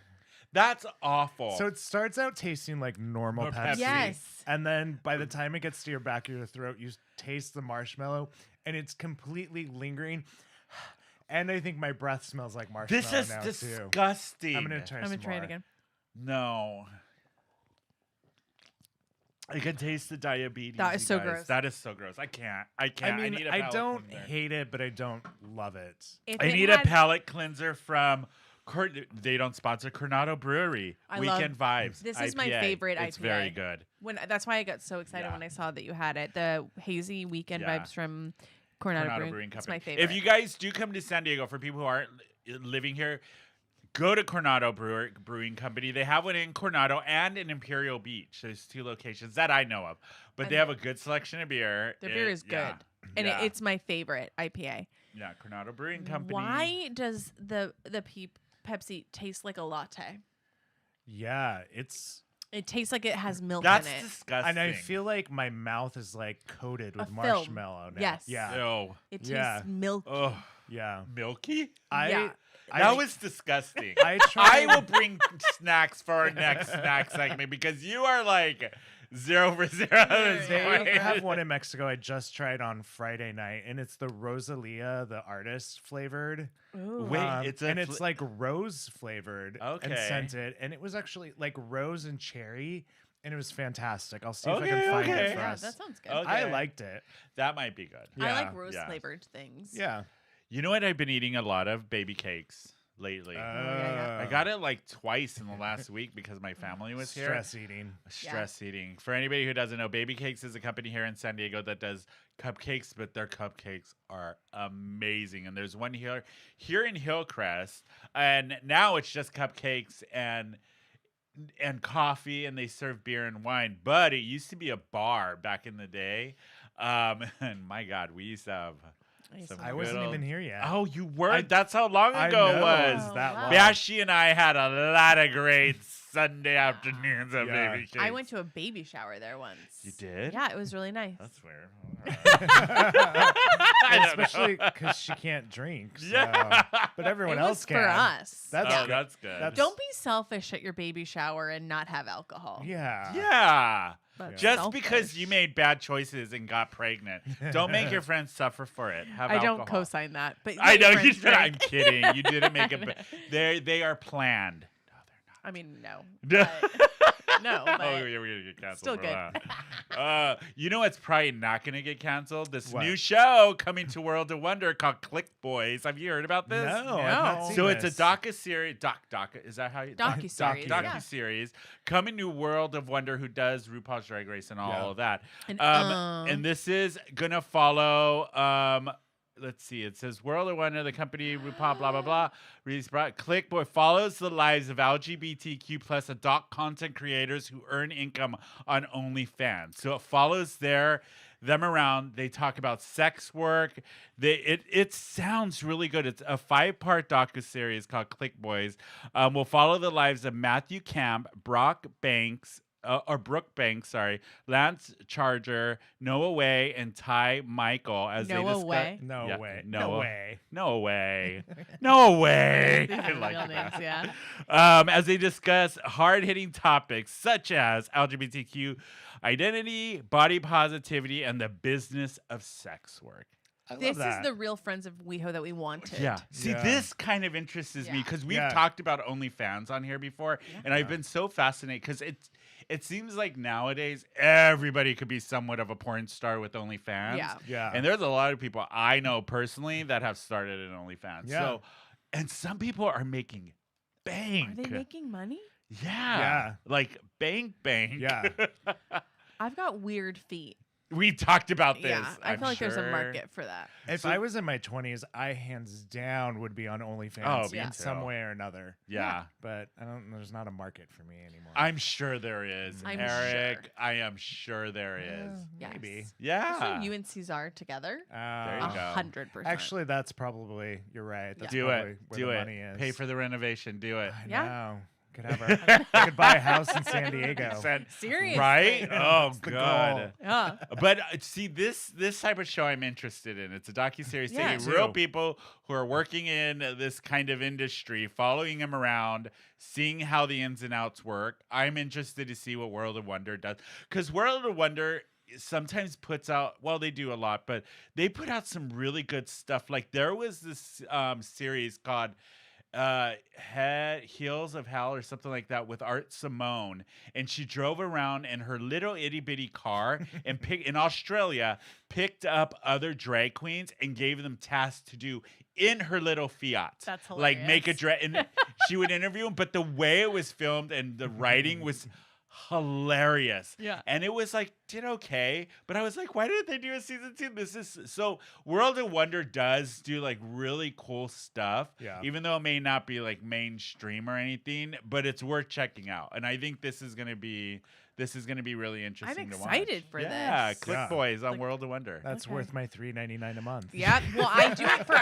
That's awful. So it starts out tasting like normal Or Pepsi. Pepsi. Yes. And then by the time it gets to your back of your throat, you taste the marshmallow and it's completely lingering. And I think my breath smells like marshmallow this is now too. disgusting. I'm gonna try I'm some gonna try it more. again. No. I can taste the diabetes. That is you so guys. gross. That is so gross. I can't. I mean, need a I palate don't cleanser. hate it, but I don't love it. If I it need a had- palate cleanser from. They don't sponsor Coronado Brewery. I Weekend Vibes. This is my IPA. favorite It's IPA. very good. That's why I got so excited Yeah. when I saw that you had it. The hazy weekend Yeah. vibes from Coronado Brewing. Company. It's my favorite. If you guys do come to San Diego, for people who aren't living here, go to Coronado Brewing Company. They have one in Coronado and in Imperial Beach. There's 2 locations that I know of, but they And have a good selection of beer. Their beer is good, Yeah. and Yeah. it's my favorite IPA. Yeah, Coronado Brewing Company. Why does the Peep Pepsi taste like a latte? Yeah, It tastes like it has milk That's in it. disgusting. and I feel like my mouth is like coated with film. marshmallow now. Yes. Yeah. Ew. It tastes Yeah. milky. Oh, Yeah. milky? Yeah. That was disgusting. I I tried will bring snacks for our next snack segment because you are like 0 for 0 this Yeah. point. They have one in Mexico I just tried on Friday night, and it's the Rosalia, the artist flavored. Ooh. Wait, it's a and it's like rose flavored and Okay. scented, and it was actually like rose and cherry, and it was fantastic. I'll see if I Okay, can find okay. it for Yeah, us. that sounds good. Okay. I liked it. That might be good. I Yeah. like rose Yeah. flavored things. Yeah. You know what? I've been eating a lot of baby cakes lately. yeah. I got it like twice in the last week because my family was here. Stress eating. Stress eating. For anybody who doesn't know, Baby Cakes is a company here in San Diego that does cupcakes, but their cupcakes are amazing. And there's one here in Hillcrest, and now it's just cupcakes and coffee, and they serve beer and wine. But it used to be a bar back in the day, and my God, we used to have. Some I good wasn't old- even here yet. Oh, you weren't? That's how long I ago it know, was. it's that Oh, long. wow. Bashi and I had a lot of great Sunday afternoons of Yeah. baby cakes. I went to a baby shower there once. You did? Yeah, it was really nice. That's weird. Especially because she can't drink. So. Yeah. But everyone it else was can. for us. That's Oh, good. that's good. That's- Don't be selfish at your baby shower and not have alcohol. Yeah. Yeah. But Just because selfish. you made bad choices and got pregnant, don't make your friends suffer for it. Have I alcohol. don't co-sign that. But I let know your you friends said. I'm drink. kidding. You didn't make it. They are planned. I mean, no. No, But No, Oh, but yeah, we're gonna get canceled still for good. that. You know what's probably not gonna get canceled? This What? new show coming to World of Wonder called Click Boys. Have you heard about this? No, I've not No. seen So this. it's a docu-series. Is that how you? Docu-series, yeah. Docu-series coming to World of Wonder, who does RuPaul's Drag Race and all Yeah. of that. And, And this is gonna follow. Let's see. It says World of Wonder, the company RuPaul, blah blah blah. Clickboy follows the lives of LGBTQ plus adult content creators who earn income on OnlyFans. So it follows them around. They talk about sex work. It sounds really good. It's a 5-part docuseries called Click Boys. We'll follow the lives of Matthew Camp, Brooke Banks, Lance Charger, Noah Way, and Ty Michael as Noah they discuss. Way? No Yeah, way. Noah. No way. No way. No way. These I are like real that. names, yeah. As they discuss hard-hitting topics such as LGBTQ identity, body positivity, and the business of sex work. I love This is that. the real friends of WeHo that we wanted. Yeah. See, Yeah. this kind of interests me Yeah. because we've Yeah. talked about OnlyFans on here before, and I've been so fascinated because it seems like nowadays everybody could be somewhat of a porn star with OnlyFans. Yeah. Yeah. And there's a lot of people I know personally that have started an OnlyFans. Yeah. So, and some people are making bank. Are they making money? Yeah. Yeah. Like bank. Yeah. I've got weird feet. We talked about this. Yeah, I I'm feel like there's a sure. market for that. If So- I was in my 20s, I hands down would be on OnlyFans Oh, me in too. some way or another. Yeah. But there's not a market for me anymore. I'm sure there is. I'm Eric, sure. I am sure there is. Yes. Maybe. Yeah. Especially you and Cesar together. There you go. 100%. Actually, that's probably, you're right. That's Do probably it. where Do the it. money is. Pay for the renovation. Do it. I Yeah. know. Could have I could buy a house in San Diego. Seriously. Right? Oh, That's the God. goal. Yeah. But see, this type of show I'm interested in. It's a docuseries Yeah. taking Me real too. people who are working in this kind of industry, following them around, seeing how the ins and outs work. I'm interested to see what World of Wonder does. Because World of Wonder sometimes puts out, well, they do a lot, but they put out some really good stuff. Like there was this series called Heels of Hell or something like that with Art Simone, and she drove around in her little itty bitty car and in Australia picked up other drag queens and gave them tasks to do in her little Fiat. That's like make a hilarious. drag, and she would interview them, but the way it was filmed and the writing was hilarious. Yeah. And it was like, did okay. But I was like, why didn't they do a season 2? This is so World of Wonder does do like really cool stuff. Yeah. Even though it may not be like mainstream or anything, but it's worth checking out. And I think this is gonna be really interesting to watch. excited for Yeah, this. Click Yeah. Boys on Like- World of Wonder. That's Okay. worth my $3.99 a month. Yeah. Well, I do it for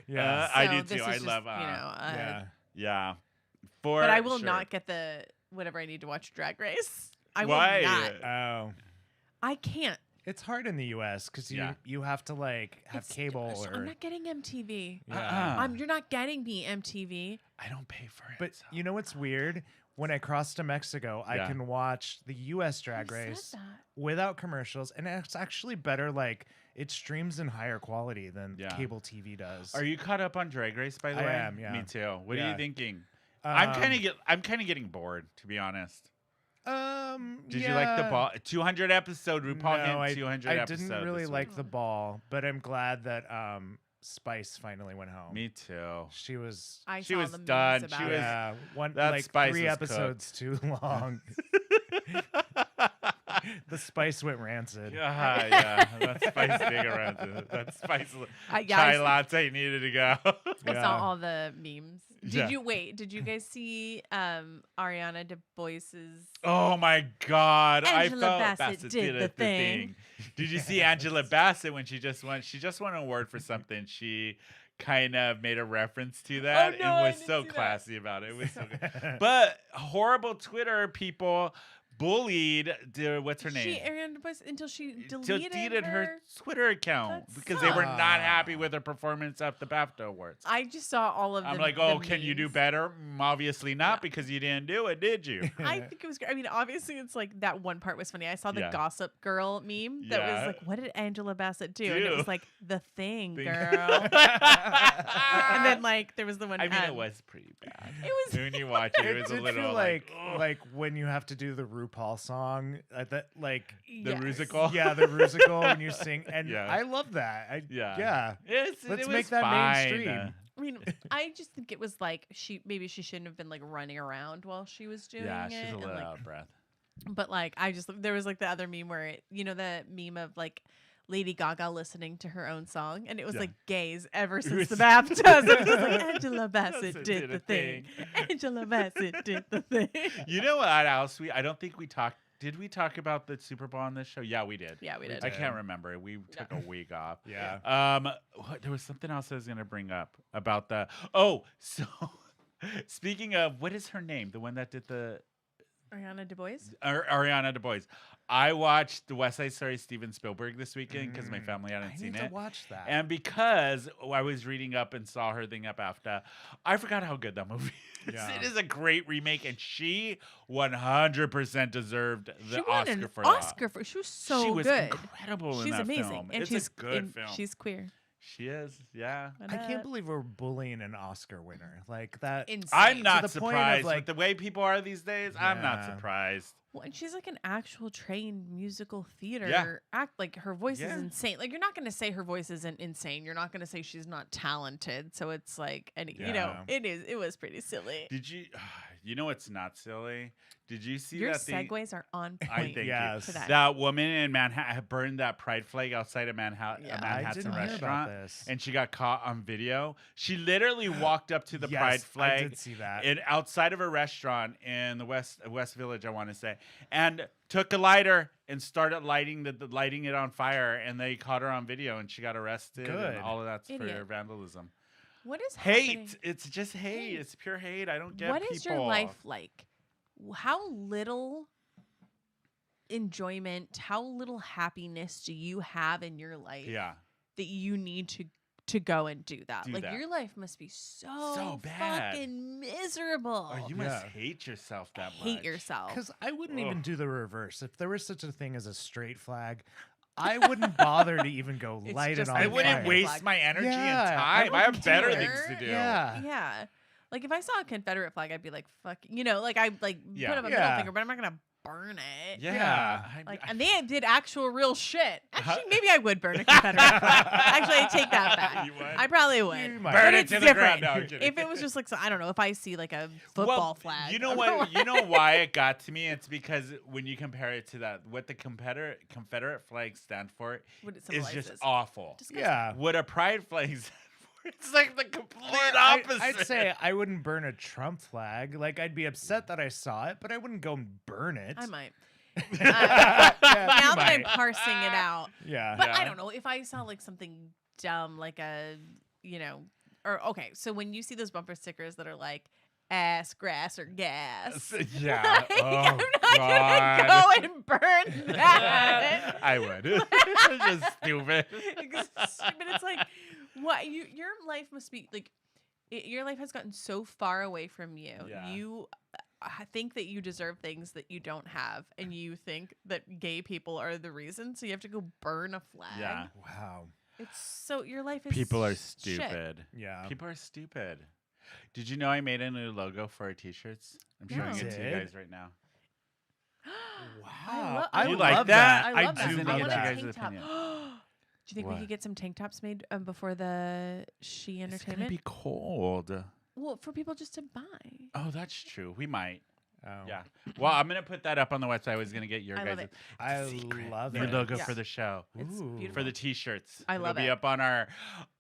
Yeah. I so do this too. is I just, love yeah. yeah. For but I will sure. not get the whatever I need to watch Drag Race. I Why? will not. Oh. I can't. It's hard in the US because Yeah. you have to like have It's- cable so or I'm not getting MTV. yeah. Uh-uh. You're not getting me MTV. I don't pay for it. But so. you know what's weird? When I cross to Mexico, I Yeah. can watch the US Drag Who said Race that? without commercials, and it's actually better. Like it streams in higher quality than Yeah. cable TV does. Are you caught up on Drag Race, by the I way? am, yeah. Me too. What are Yeah. you thinking? I'm Um, kind of getting bored, to be honest. Did you like the yeah. ball? 200 episode RuPaul No, hit 200 I episode. didn't really this like week. the ball, but I'm glad that Spice finally went home. Me too. She was. I She saw was the memes done. She about was- it. Yeah, one that like Spice 3 was episodes too long. The Spice went rancid. Yeah. That Spice big around it. That Spice Yeah, chai I s- latte needed to go. I Yeah. saw all the memes. Yeah. Did you guys see Ariana DeBois's Oh my God! Angela I felt Bassett did the thing. Did you see Angela Bassett when she just won? She just won an award for something. She kind of made a reference to that no, and I was didn't so see that. classy about it. It was so good. But horrible Twitter people bullied. What's her name? She Ariana DeBose until she Till deleted her Twitter account That because they were not happy sucks. with her performance at the BAFTA Awards. I just saw all of I'm the like, the oh, can you do memes. better? Obviously not, No. because you didn't do it, did you? I think it was great. I mean, obviously, it's like that one part was funny. I saw the Yeah. Gossip Girl meme that Yeah. was like, what did Angela Bassett do? And it Do. was like, the thing, Thing. girl. And then, like, there was the one. I mean, it was pretty bad. It was. When you watch it, it was a Did little you like, like when you have to do the RuPaul song that like the Yes. musical. yeah the musical and you sing and Yeah. I love that. Yeah. Let's it was make that fine. mainstream. I mean, I just think it was like maybe she shouldn't have been like running around while she was doing Yeah, it. she's a and, little like, out of breath. But like, there was like the other meme where the meme of like Lady Gaga listening to her own song, and it was Yeah. like gays ever since was- the BAFTAs. It was like Angela Bassett Bassett did the thing. Angela Bassett did the thing. You know what else? I don't think we talked. Did we talk about the Super Bowl on this show? Yeah, we did. Yeah, we did. I can't remember. We took a week off. Yeah. There was something else I was gonna bring up about the. Oh, so speaking of, what is her name? The one that did the Ariana DeBose. Ariana DeBose. I watched the West Side Story Steven Spielberg this weekend because my family hadn't I seen need it. to watch that. And because I was reading up and saw her thing up after, I forgot how good that movie is. Yeah. It is a great remake, and she 100% deserved the She won Oscar an for that. Oscar for. She was so She was good. incredible in She's that amazing, film. and It's she's a good film. She's queer. She is, yeah. I can't believe we're bullying an Oscar winner like that. Insane. I'm not the point of, surprised like- with the way people are these days. I'm not Yeah. surprised. Well, and she's like an actual trained musical theater Yeah. act. Like her voice Yeah. is insane. Like you're not going to say her voice isn't insane. You're not going to say she's not talented. So it's like, you know, Yeah. it is. It was pretty silly. Did you? You know what's not silly? Did you see Your that thing? segues are on I point. think Yes. for that. that woman in Manhattan burned that pride flag outside of Yeah. a I Manhattan didn't hear about restaurant, this. and she got caught on video. She literally walked up to the Yes, pride I flag did see that. and outside of a restaurant in the West Village, I want to say, and took a lighter and started lighting lighting it on fire, and they caught her on video, and she got arrested. Good. And all of that's for Idiot. vandalism. What is Hate. happening? It's just hate. Hate. It's pure hate. I don't get What people. is your life like? How little enjoyment, how little happiness do you have in your life Yeah. that you need to go and do that? Do Like that. your life must be so bad. fucking miserable. Oh, you must Yeah. hate yourself that much. hate yourself. Because I wouldn't even Ugh. do the reverse. If there was such a thing as a straight flag, I wouldn't bother to even go It's light it just on I like wouldn't fire. wait- waste my energy Yeah, and I time. I have wouldn't better either. things to do. Yeah. Yeah. Like if I saw a Confederate flag, I'd be like, fuck, like I like Yeah. put up a middle Yeah. finger, but I'm not gonna burn it. Yeah. Yeah. Like, and they did actual real shit. Huh? Actually, maybe I would burn a Confederate flag. Actually, I take that back. You would? I probably would. You might. But Burn it it's to the different. ground. No, I'm kidding. If it was just like, I don't know, if I see like a Well, football flag. You know I'm what? like- You know why it got to me? It's because when you compare it to that, what the Confederate flag stand for What it is just symbolizes. awful. Disgusting. Yeah. What a pride flag stand for, it's like the complete I- opposite. I'd say I wouldn't burn a Trump flag. Like I'd be upset that I saw it, but I wouldn't go and burn it. I might. Yeah, you Now that I'm might. parsing it out. Yeah. But I Yeah. don't know if I saw like something dumb, like or okay. So when you see those bumper stickers that are like ass, grass, or gas, Yeah. like, Oh, I'm not God. gonna go and burn that. I would. It's just stupid. But it's like, what your life must be like. Your life has gotten so far away from you. Yeah. You think that you deserve things that you don't have, and you think that gay people are the reason. So you have to go burn a flag. Yeah. Wow. It's so your life is People are shit. stupid. Yeah. People are stupid. Did you know I made a new logo for our t-shirts? I'm showing No. it to you Did? guys right now. Wow. I You love like that. that? I love I that. do Sending I it want to a you guys' tank top. opinion. Do you think we What? could get some tank tops made before the She It's gonna Entertainment? be cold. Well, for people just to buy. Oh, that's true. We might. Oh. Yeah. Well, I'm gonna put that up on the website. I was gonna get your I love guys' it. I secret love new it. logo Yeah. for the show. It's Ooh. beautiful. For the t-shirts. I love It'll be it. up on our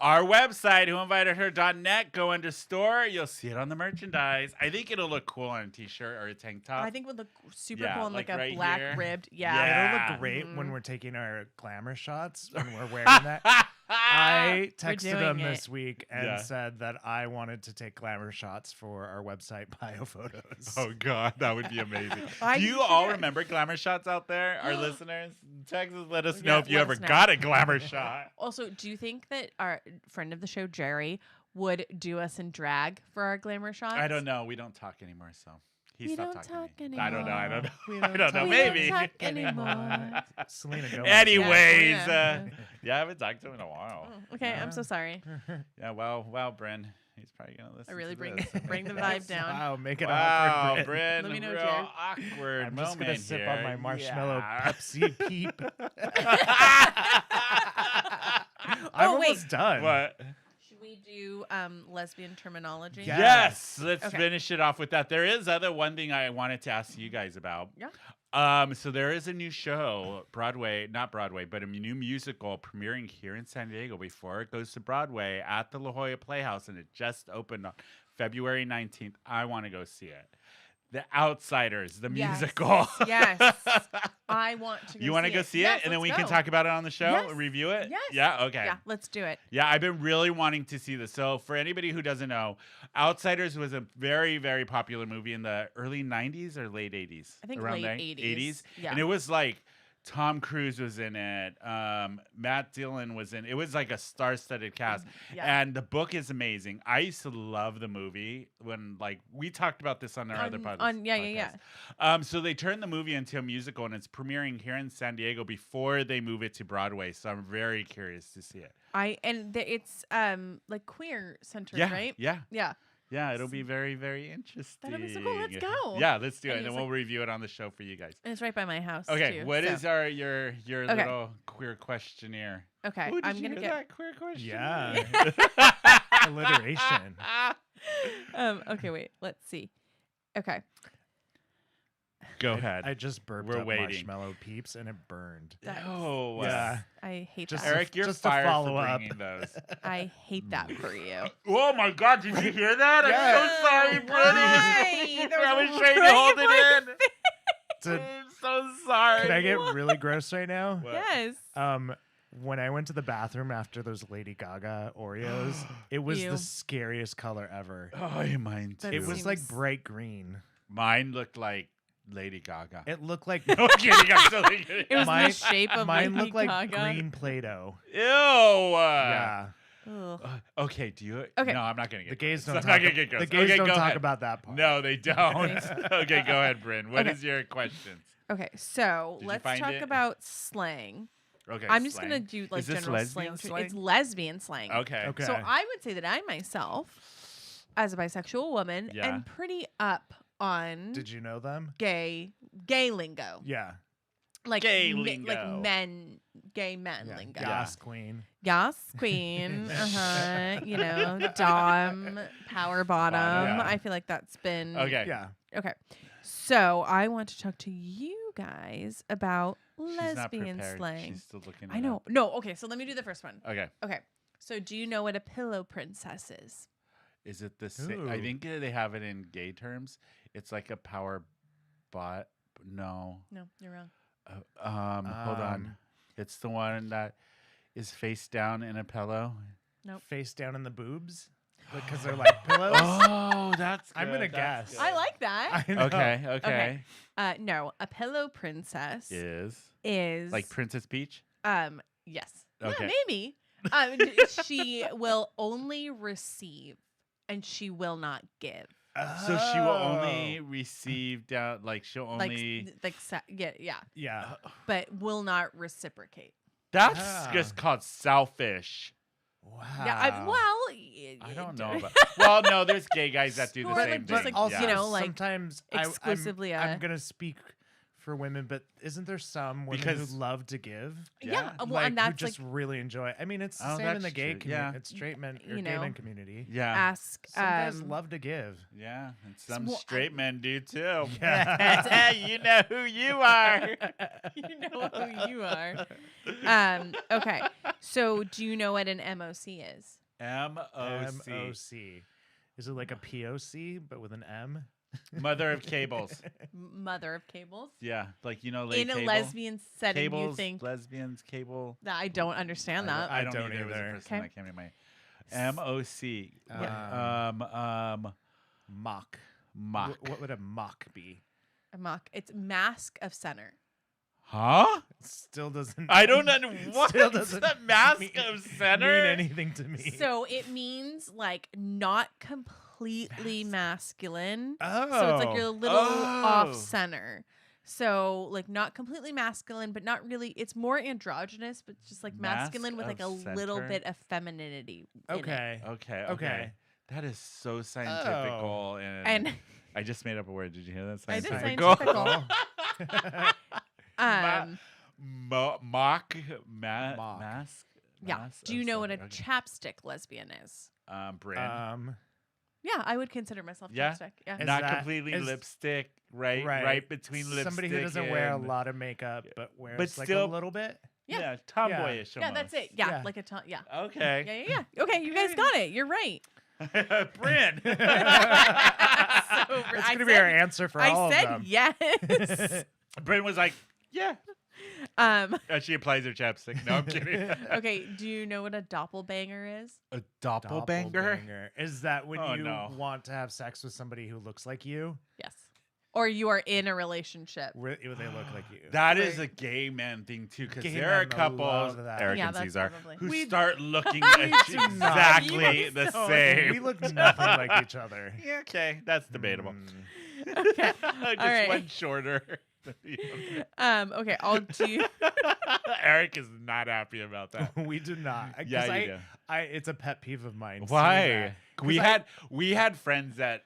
website, whoinvitedher.net. Go under store. You'll see it on the merchandise. I think it'll look cool on a t-shirt or a tank top. I think it would look super Yeah, cool in like like a right black here. ribbed. It'll Yeah. look great when Mhm. we're taking our glamour shots when we're wearing that. I We're texted doing them it. this week and Yeah. said that I wanted to take glamour shots for our website bio photos. Oh God, that would be amazing. I Do think you we should all do it. remember glamour shots out there? Our listeners, text us, let us Yeah, know if you let ever us know. got a glamour shot. Also, do you think that our friend of the show, Jerry, would do us in drag for our glamour shots? I don't know. We don't talk anymore, so he We stopped don't talking to talk me. I don't know. I don't know. We I don't know. talk We Maybe. don't talk anymore. Selena Gomez. Anyways, Yeah. yeah, I haven't talked to him in a while. Oh, okay, I'm so sorry. Yeah, wow, Bryn. He's probably gonna listen. I really to bring this. bring the vibe down. Wow, make it Wow, awkward. Bryn, Let me know, real Jared. awkward I'm just gonna moment sip here. on my marshmallow Yeah. Pepsi Peep. I'm Oh, wait. almost done. What? Should we do lesbian terminology? Yeah. Yes, let's Okay. finish it off with that. There is one thing I wanted to ask you guys about. Yeah. So there is a new show, not Broadway, but a new musical premiering here in San Diego before it goes to Broadway at the La Jolla Playhouse, and it just opened on February 19th. I want to go see it. The Outsiders, the Yes. musical. Yes. I want to go You want to see go it. see Yes, it, and then let's we can go. talk about it on the show, Yes. review it? Yes. Yeah, okay. Yeah, let's do it. Yeah, I've been really wanting to see this. So, for anybody who doesn't know, Outsiders was a very, very popular movie in the early 90s or late 80s? I think Around late there? 80s. Yeah. And it was like Tom Cruise was in it. Matt Dillon was in it. It was like a star-studded cast. Yeah. And the book is amazing. I used to love the movie when, like, we talked about this on our other podcast. Yeah. So they turned the movie into a musical, and it's premiering here in San Diego before they move it to Broadway. So I'm very curious to see it. It's like queer centered, Yeah, right? yeah, Yeah. yeah. It'll be very, very interesting. That'll be so cool. Let's go. Yeah, let's do it, And and then it's we'll like- review it on the show for you guys. And it's right by my house. Okay, too, what so- is your Okay. little queer questionnaire? Okay, Ooh, did I'm you gonna hear get. that queer question. Yeah. Alliteration. Okay, wait. Let's see. Okay. Go ahead. I just burped We're up waiting. marshmallow Peeps and it burned. No. Yeah. I hate Just that. Eric, you're Just to fired follow for up. bringing those. I hate that for you. Oh my God! Did you hear that? Yeah. I'm so sorry, Why? Brittany. There I was was a trying to right hold in it in. To- I'm so sorry. Can I get really gross right now? What? Yes. When I went to the bathroom after those Lady Gaga Oreos, it was Ew. the scariest color ever. Oh, you mine too. That It was like seems- bright green. Mine looked like Lady Gaga. It looked like No kidding. I'm still kidding. It was Mine- the shape of mine Lady looked like Gaga. green Play-Doh. Ew. Yeah. Ugh. Okay. Do you? Okay. No, I'm not gonna get. The gays gross. don't I'm not talk. gonna get gross. The gays Okay, don't go talk ahead. about that part. No, they don't. Okay. Okay, go ahead, Bryn. What Okay. is your questions? Okay, so Did you let's find talk it? about slang. Okay. I'm just slang. gonna do like Is this general lesbian slang. slang? It's lesbian slang. Okay. Okay. So I would say that I myself, as a bisexual woman, Yeah. am pretty up on Did you know them? gay lingo. Yeah. Like Gay like lingo. gay men Yeah. lingo. Gas queen. Yas, queen. You know, dom, power bottom. Yeah. I feel like that's been Okay. Yeah. Okay. So I want to talk to you guys about She's not lesbian prepared. slang. She's still looking. I it know. up. No, okay, so let me do the first one. Okay. Okay. So do you know what a pillow princess is? Is it the same? I Ooh. think they have it in gay terms. It's like a power bot. No. No, you're wrong. Hold on. It's the one that is face down in a pillow. Nope. Face down in the boobs because they're like pillows. Oh, that's. I'm good, gonna that's guess. I good. like that. I know. Okay. Okay. No, a pillow princess is Like Princess Peach. yes. Yeah, Okay. maybe. She will only receive and she will not give. So she will Oh. only receive down. Like she'll only. Yeah, Yeah. but will not reciprocate. That's Ah. just called selfish. Wow. Yeah, I don't know about. Well, no, there's gay guys that do the Or, same like, thing. just, like, also, you know, like, sometimes exclusively I'm gonna speak for women, but isn't there some women Because- who love to give? Yeah, well, Like, and who that's just like really enjoy. I mean, it's the Oh, same in the that's gay true, community. yeah. It's straight men or You gay know, men community. Yeah. ask. Some guys love to give. Yeah, and some well, straight men do too. Yeah. You know who you are. You know who you are. Okay, so do you know what an MOC is? MOC. MOC. Is it like a POC but with an M? Mother of cables. Mother of cables. Yeah, like late In a cable. lesbian setting, Cables, you think? lesbians, cable. I don't understand that. I don't don't either. It was the either. first thing Okay. that came to mind. MOC. Mock. Mock. What would a mock be? A mock. It's mask of center. Huh? Still doesn't. I don't know. What? Still What's doesn't the mask mean- of center? mean anything to me. So it means like not completely masculine. Oh. So it's like you're a little Oh. off center. So like not completely masculine, but not really. It's more androgynous, but just like masculine with like a Mask of little center? bit of femininity. in it. Okay. Okay. Okay. That is so scientific. And I just made up a word. Did you hear that? I did Scientifical. um, Mock. Mock. Mask. yeah. Mask Do you of know what a center. Okay. chapstick lesbian is? Brand. Yeah, I would consider myself Yeah? chapstick. Yeah. Is Not that- completely is- lipstick, right? Right between lipstick. Somebody who doesn't wear a and- lot of makeup, but wears But like still- a little bit. Yeah. tomboyish. Yeah, that's it. Yeah, Yeah. like a ton. Yeah. Okay. Yeah. Okay, you guys got it. You're right. Bryn. So, That's I gonna be our said- answer for all I said of them. yes. Bryn was like, yeah. um. And she applies her chapstick. No, I'm kidding. Okay. Do you know what a doppelbanger is? A doppelbanger? Doppelganger. Is that when Oh, you no. want to have sex with somebody who looks like you? Yes. Or you are in a relationship. Where they look like you? That is Right. a gay man thing too, because Gay there are men couples, love that. Eric Yeah, and that's Cesar, probably- who We- start looking We at do you not. exactly You the don't. same. We look nothing like each other. Yeah, okay, that's debatable. Okay. Just right. one shorter. Okay. I'll do. Eric is not happy about that. We do not. 'Cause Yeah, you do. It's a pet peeve of mine. seeing Why? that. We 'Cause I- we had friends that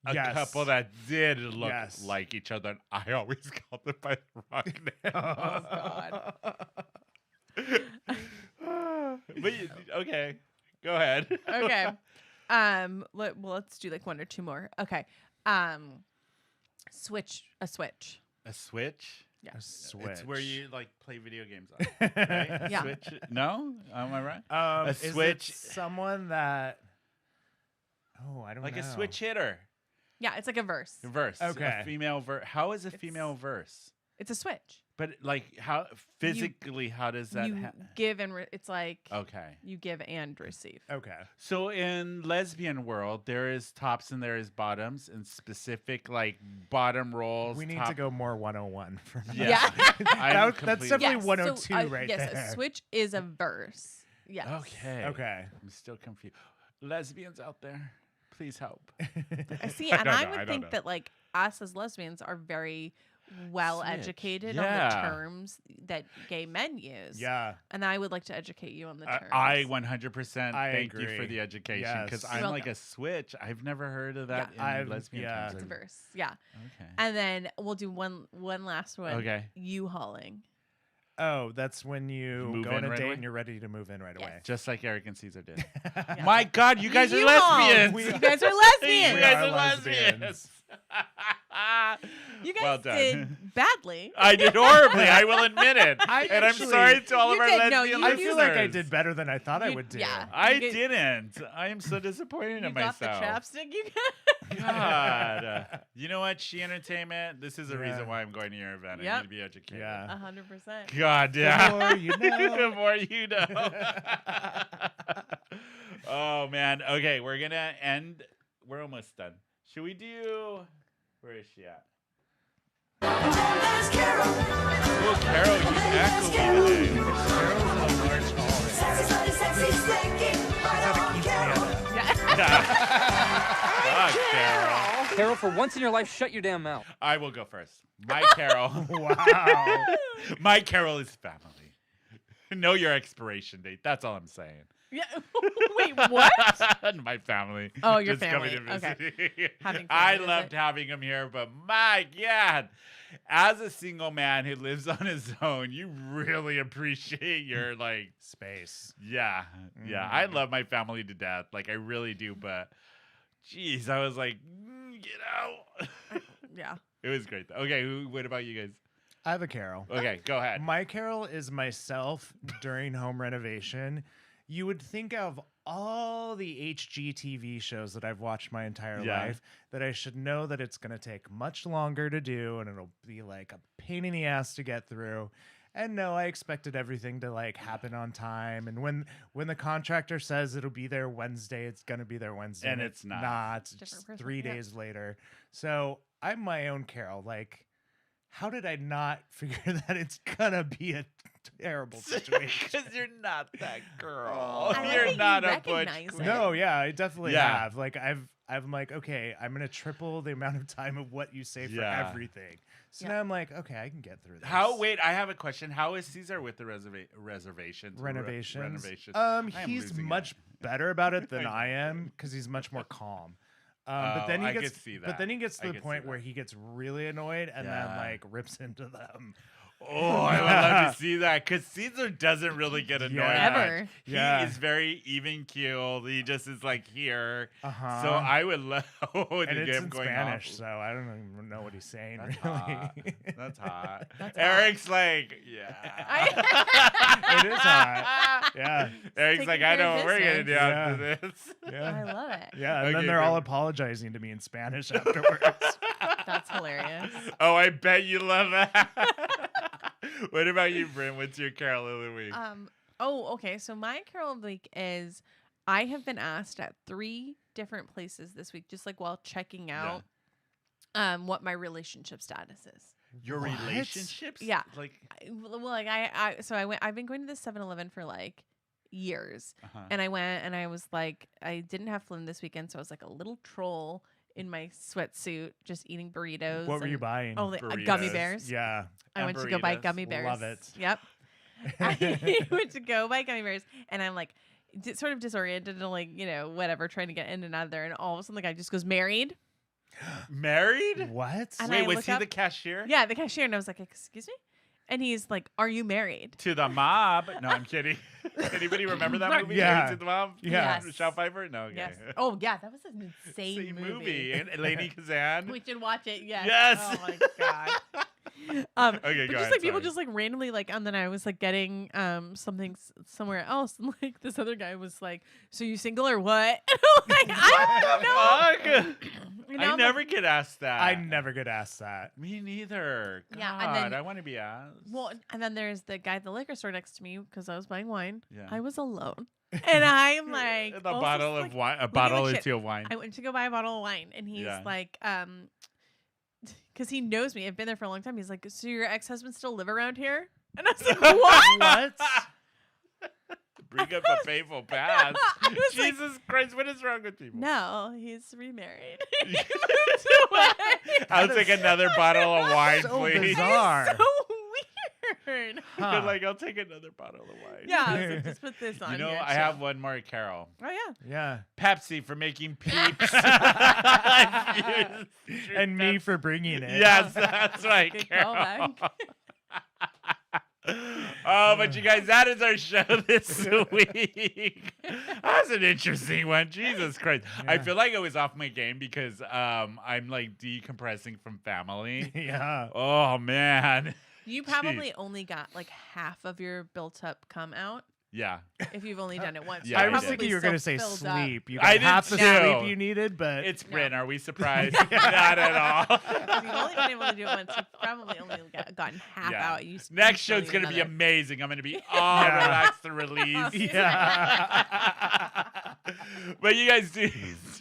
a Yes. couple that did look Yes. like each other, and I always called them by the wrong name. God. But okay, go ahead. Okay. Let's do like one or two more. Okay. Switch. A switch. Yeah. A switch. It's where you like play video games on. Right? Yeah. Switch. No, am I right? A Is it switch- someone that. Oh, I don't Like know. a switch hitter. Yeah. It's like a verse. Verse. Okay. A female verse. How is a It's- female verse? It's a switch. But like, how physically? How does that? You give and it's like Okay. you give and receive. Okay. So in lesbian world, there is tops and there is bottoms, and specific like bottom rolls. We need top- to go more 101 for that. Yeah. I'm That's complete- definitely Yes, 102 right yes, there. a switch is a verse. Yes. Okay. Okay. I'm still confused. Lesbians out there, please help. I see, I and don't I know, would I don't think know. that like us as lesbians are very well educated on Yeah. the terms that gay men use. Yeah. And I would like to educate you on the terms. I 100% I thank you for agree. the education because Yes. I'm You're like welcome. a switch. I've never heard of that Yeah. in I've- lesbian yeah. terms. It's a verse. Yeah. Okay. And then we'll do one last one. Okay. U-hauling. Oh, that's when you Move go on in a right date away? and you're ready to move in right Yes. away. Just like Eric and Caesar did. Yeah. My God, you guys are U-haul. lesbians. You guys are You lesbians. guys are are lesbians. lesbians. You guys Well done. did badly. I did horribly. I will admit it. I and I'm actually- sorry to all of You our did. No, lesbian you I did. feel like I listeners. did better than I thought I You- would do. yeah. I You get- didn't. I am so disappointed You in got myself. the chapstick. You got. God. You know what? She Entertainment. This is the Yeah. reason why I'm going to your event. I Yep. need to be educated. Yeah. 100%. God, yeah. more you know. The more you know. Oh man. Okay, we're gonna end. We're almost done. Should we do? Where is she at? Oh, Carol, you echo me today. Carol's in a large hall. Yeah. Fuck, Carol. Carol, for once in your life, shut your damn mouth. I will go first. My Carol. Wow. My Carol is family. Know your expiration date. That's all I'm saying. Yeah. Wait, what? My family. Oh, your just coming family. to visit Okay. me. Having I family loved visit. having him here, but my God, as a single man who lives on his own, you really appreciate your like Space. yeah. I love my family to death. Like I really do, but geez, I was like, get out. Yeah. It was great. Okay, what about you guys? I have a Carol. Okay, go ahead. My Carol is myself during home renovation. You would think of all the HGTV shows that I've watched my entire Yeah. life that I should know that it's going to take much longer to do and it'll be like a pain in the ass to get through. And no, I expected everything to like happen on time. And when the contractor says it'll be there Wednesday, it's going to be there Wednesday. And it's not. Not. Different It's person, 3 yeah. days later. So I'm my own Carol. Like, how did I not figure that it's going to be a terrible situation? Because you're not that girl. I like You're that you not a butch recognize queen. it. No, yeah, I definitely Yeah. have. Like I'm like, okay, I'm gonna triple the amount of time of what you say for Yeah. everything. So Yeah. now I'm like, okay, I can get through this. Wait, I have a question. How is Caesar with the reservations? Renovations? Renovations. I am He's losing much it. better about it than I am because he's much more calm. But then he I gets, could see but then that. he gets I to the could see point where that. he gets really annoyed and then Yeah. like rips into them. Oh, I would love to see that because Caesar doesn't really get annoyed. Yeah. much. Ever. He Yeah. is very even keeled. He just is like here. Uh-huh. So I would love to and get it's him in going Spanish, off. so I don't even know what he's saying. That's really. hot. That's hot. That's Eric's like, yeah. It is hot. Yeah. Eric's Taking like, I care know of what we're gonna do business. after this. I Yeah. love it. Yeah, and Okay, then they're all good. apologizing to me in Spanish afterwards. That's hilarious. Oh, I bet you love that. What about you, Bryn? What's your Carol of the week? Okay. So my Carol of the week is I have been asked at 3 different places this week, just like while checking out what my relationship status is. Your What? relationships? Yeah. Like, I've been going to the 7-Eleven for like years. uh-huh. And I went and I was like, I didn't have Flynn this weekend, so I was like a little troll in my sweatsuit, just eating burritos. What were you and- buying? Oh, the Burritos. gummy bears. Yeah. I And went to go buy burritos. gummy bears. Love it. Yep. I went to go buy gummy bears, and I'm like, sort of disoriented and like, whatever, trying to get in and out of there. And all of a sudden, the guy just goes, "Married?" Married? What? And Wait, I was look he up- the cashier? Yeah, the cashier. And I was like, "Excuse me?" And he's like, "Are you married?" To the mob? No, I'm kidding. Anybody remember that movie? Yeah. Married to the mob? Yeah. Yes. Michelle Pfeiffer? No, okay. Yes. Oh yeah, that was an insane Same movie. And Lainey Kazan. We should watch it. Yes. Yes. Oh my god. Okay, but go just ahead, like people sorry. just like randomly like, and then I was like getting something somewhere else, and like this other guy was like, "So you single or what?" Like, I don't know. Fuck. You know, I I'm never like, get asked that. I never get asked that. Me neither. God, Yeah, and then- I want to be asked. well, and then there's the guy at the liquor store next to me because I was buying wine. Yeah. I was alone, and I'm like, the also bottle just, of like, wine, a looking bottle like or shit. two of wine. I went to go buy a bottle of wine, and he's Yeah. like, because he knows me. I've been there for a long time. He's like, "So your ex-husband still live around here?" And I was like, "What?" What? Bring up a painful past. I was like, Jesus Christ, what is wrong with people? No, he's remarried. He Yeah. moved away. I'll take another bottle of wine, so please. bizarre. So weird. Huh. You're like, I'll take another bottle of wine. Yeah, I was like, just put this on. You know, here, I have chill. one more, Carol. Oh yeah. Yeah. Pepsi for making peeps. And me for bringing it. Yes, that's right, Good Carol. callback. Oh, but you guys, that is our show this week. That's an interesting one. Jesus Christ. I Yeah. feel like I was off my game because I'm like decompressing from family. Yeah. Oh, man. You probably only got like half of your built up come out Yeah. if you've only done it once. Yeah, I you was did. thinking you were going to say still filled up. sleep. You I got did half the too. sleep you needed, but It's No. Bryn. Are we surprised? Not at all. If you've only been able to do it once, you've probably only gotten half Yeah. out. Next still show's need going to be another. amazing. I'm going to be all Yeah. relaxed and released. yeah. But you guys do.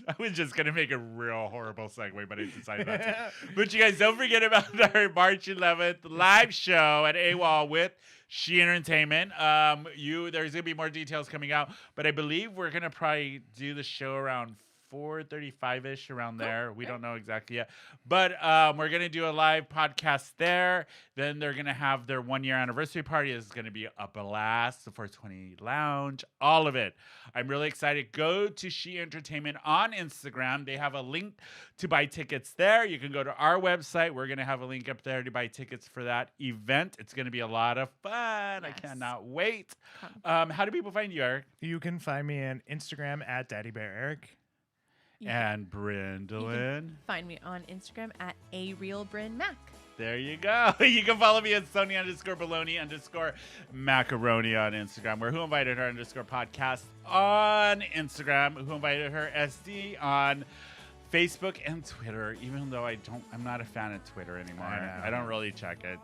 I was just going to make a real horrible segue, but I decided not to. But you guys don't forget about our March 11th live show at AWOL with She Entertainment. There's gonna be more details coming out, but I believe we're gonna probably do the show around 4:35ish around there. We don't know exactly yet, but we're gonna do a live podcast there. Then they're gonna have their 1-year anniversary party. It's gonna be a blast. The 420 Lounge, all of it. I'm really excited. Go to She Entertainment on Instagram. They have a link to buy tickets there. You can go to our website. We're gonna have a link up there to buy tickets for that event. It's gonna be a lot of fun. I Yes. cannot wait. Come. How do people find you, Eric? You can find me on Instagram at Daddy Bear Eric. You can And Brindlin. find me on Instagram at @arealbrynmac. There you go. You can follow me at Sony_Baloney_Macaroni on Instagram. We're Who Invited Her _podcast on Instagram. Who Invited Her SD on Facebook and Twitter, even though I'm not a fan of Twitter anymore. I don't really check it.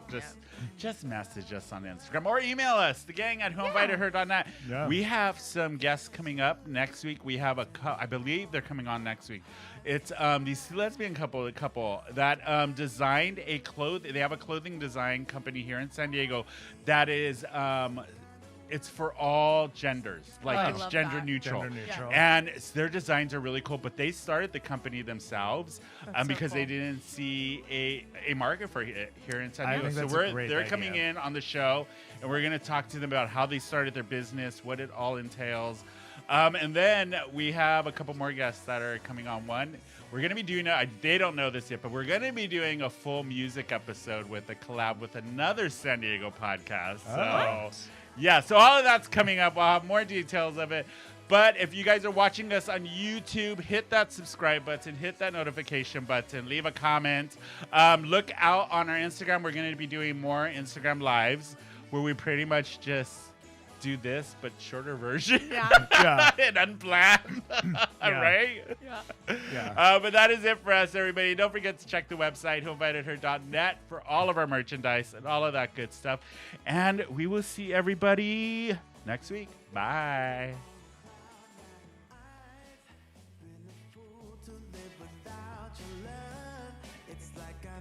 Just message us on Instagram or email us, the gang at whoinvitedher.net. Yeah. We have some guests coming up next week. We have I believe they're coming on next week. It's these lesbian couple that designed a they have a clothing design company here in San Diego that is it's for all genders. Like it's love gender that. neutral. Gender neutral. And their designs are really cool, but they started the company themselves That's so because they cool. didn't see a market for it here in San I Diego. think So that's a great they're coming idea. in on the show, and we're going to talk to them about how they started their business, what it all entails. And then we have a couple more guests that are coming on. One, we're going to be doing, they don't know this yet, but we're going to be doing a full music episode with a collab with another San Diego podcast. So, yeah, so all of that's coming up. I'll have more details of it. But if you guys are watching us on YouTube, hit that subscribe button, hit that notification button, leave a comment. Look out on our Instagram. We're going to be doing more Instagram lives where we pretty much just do this, but shorter version. Yeah. Yeah. And unplanned. Right? Yeah. But that is it for us, everybody. Don't forget to check the website, whoinvitedher.net, for all of our merchandise and all of that good stuff. And we will see everybody next week. Bye.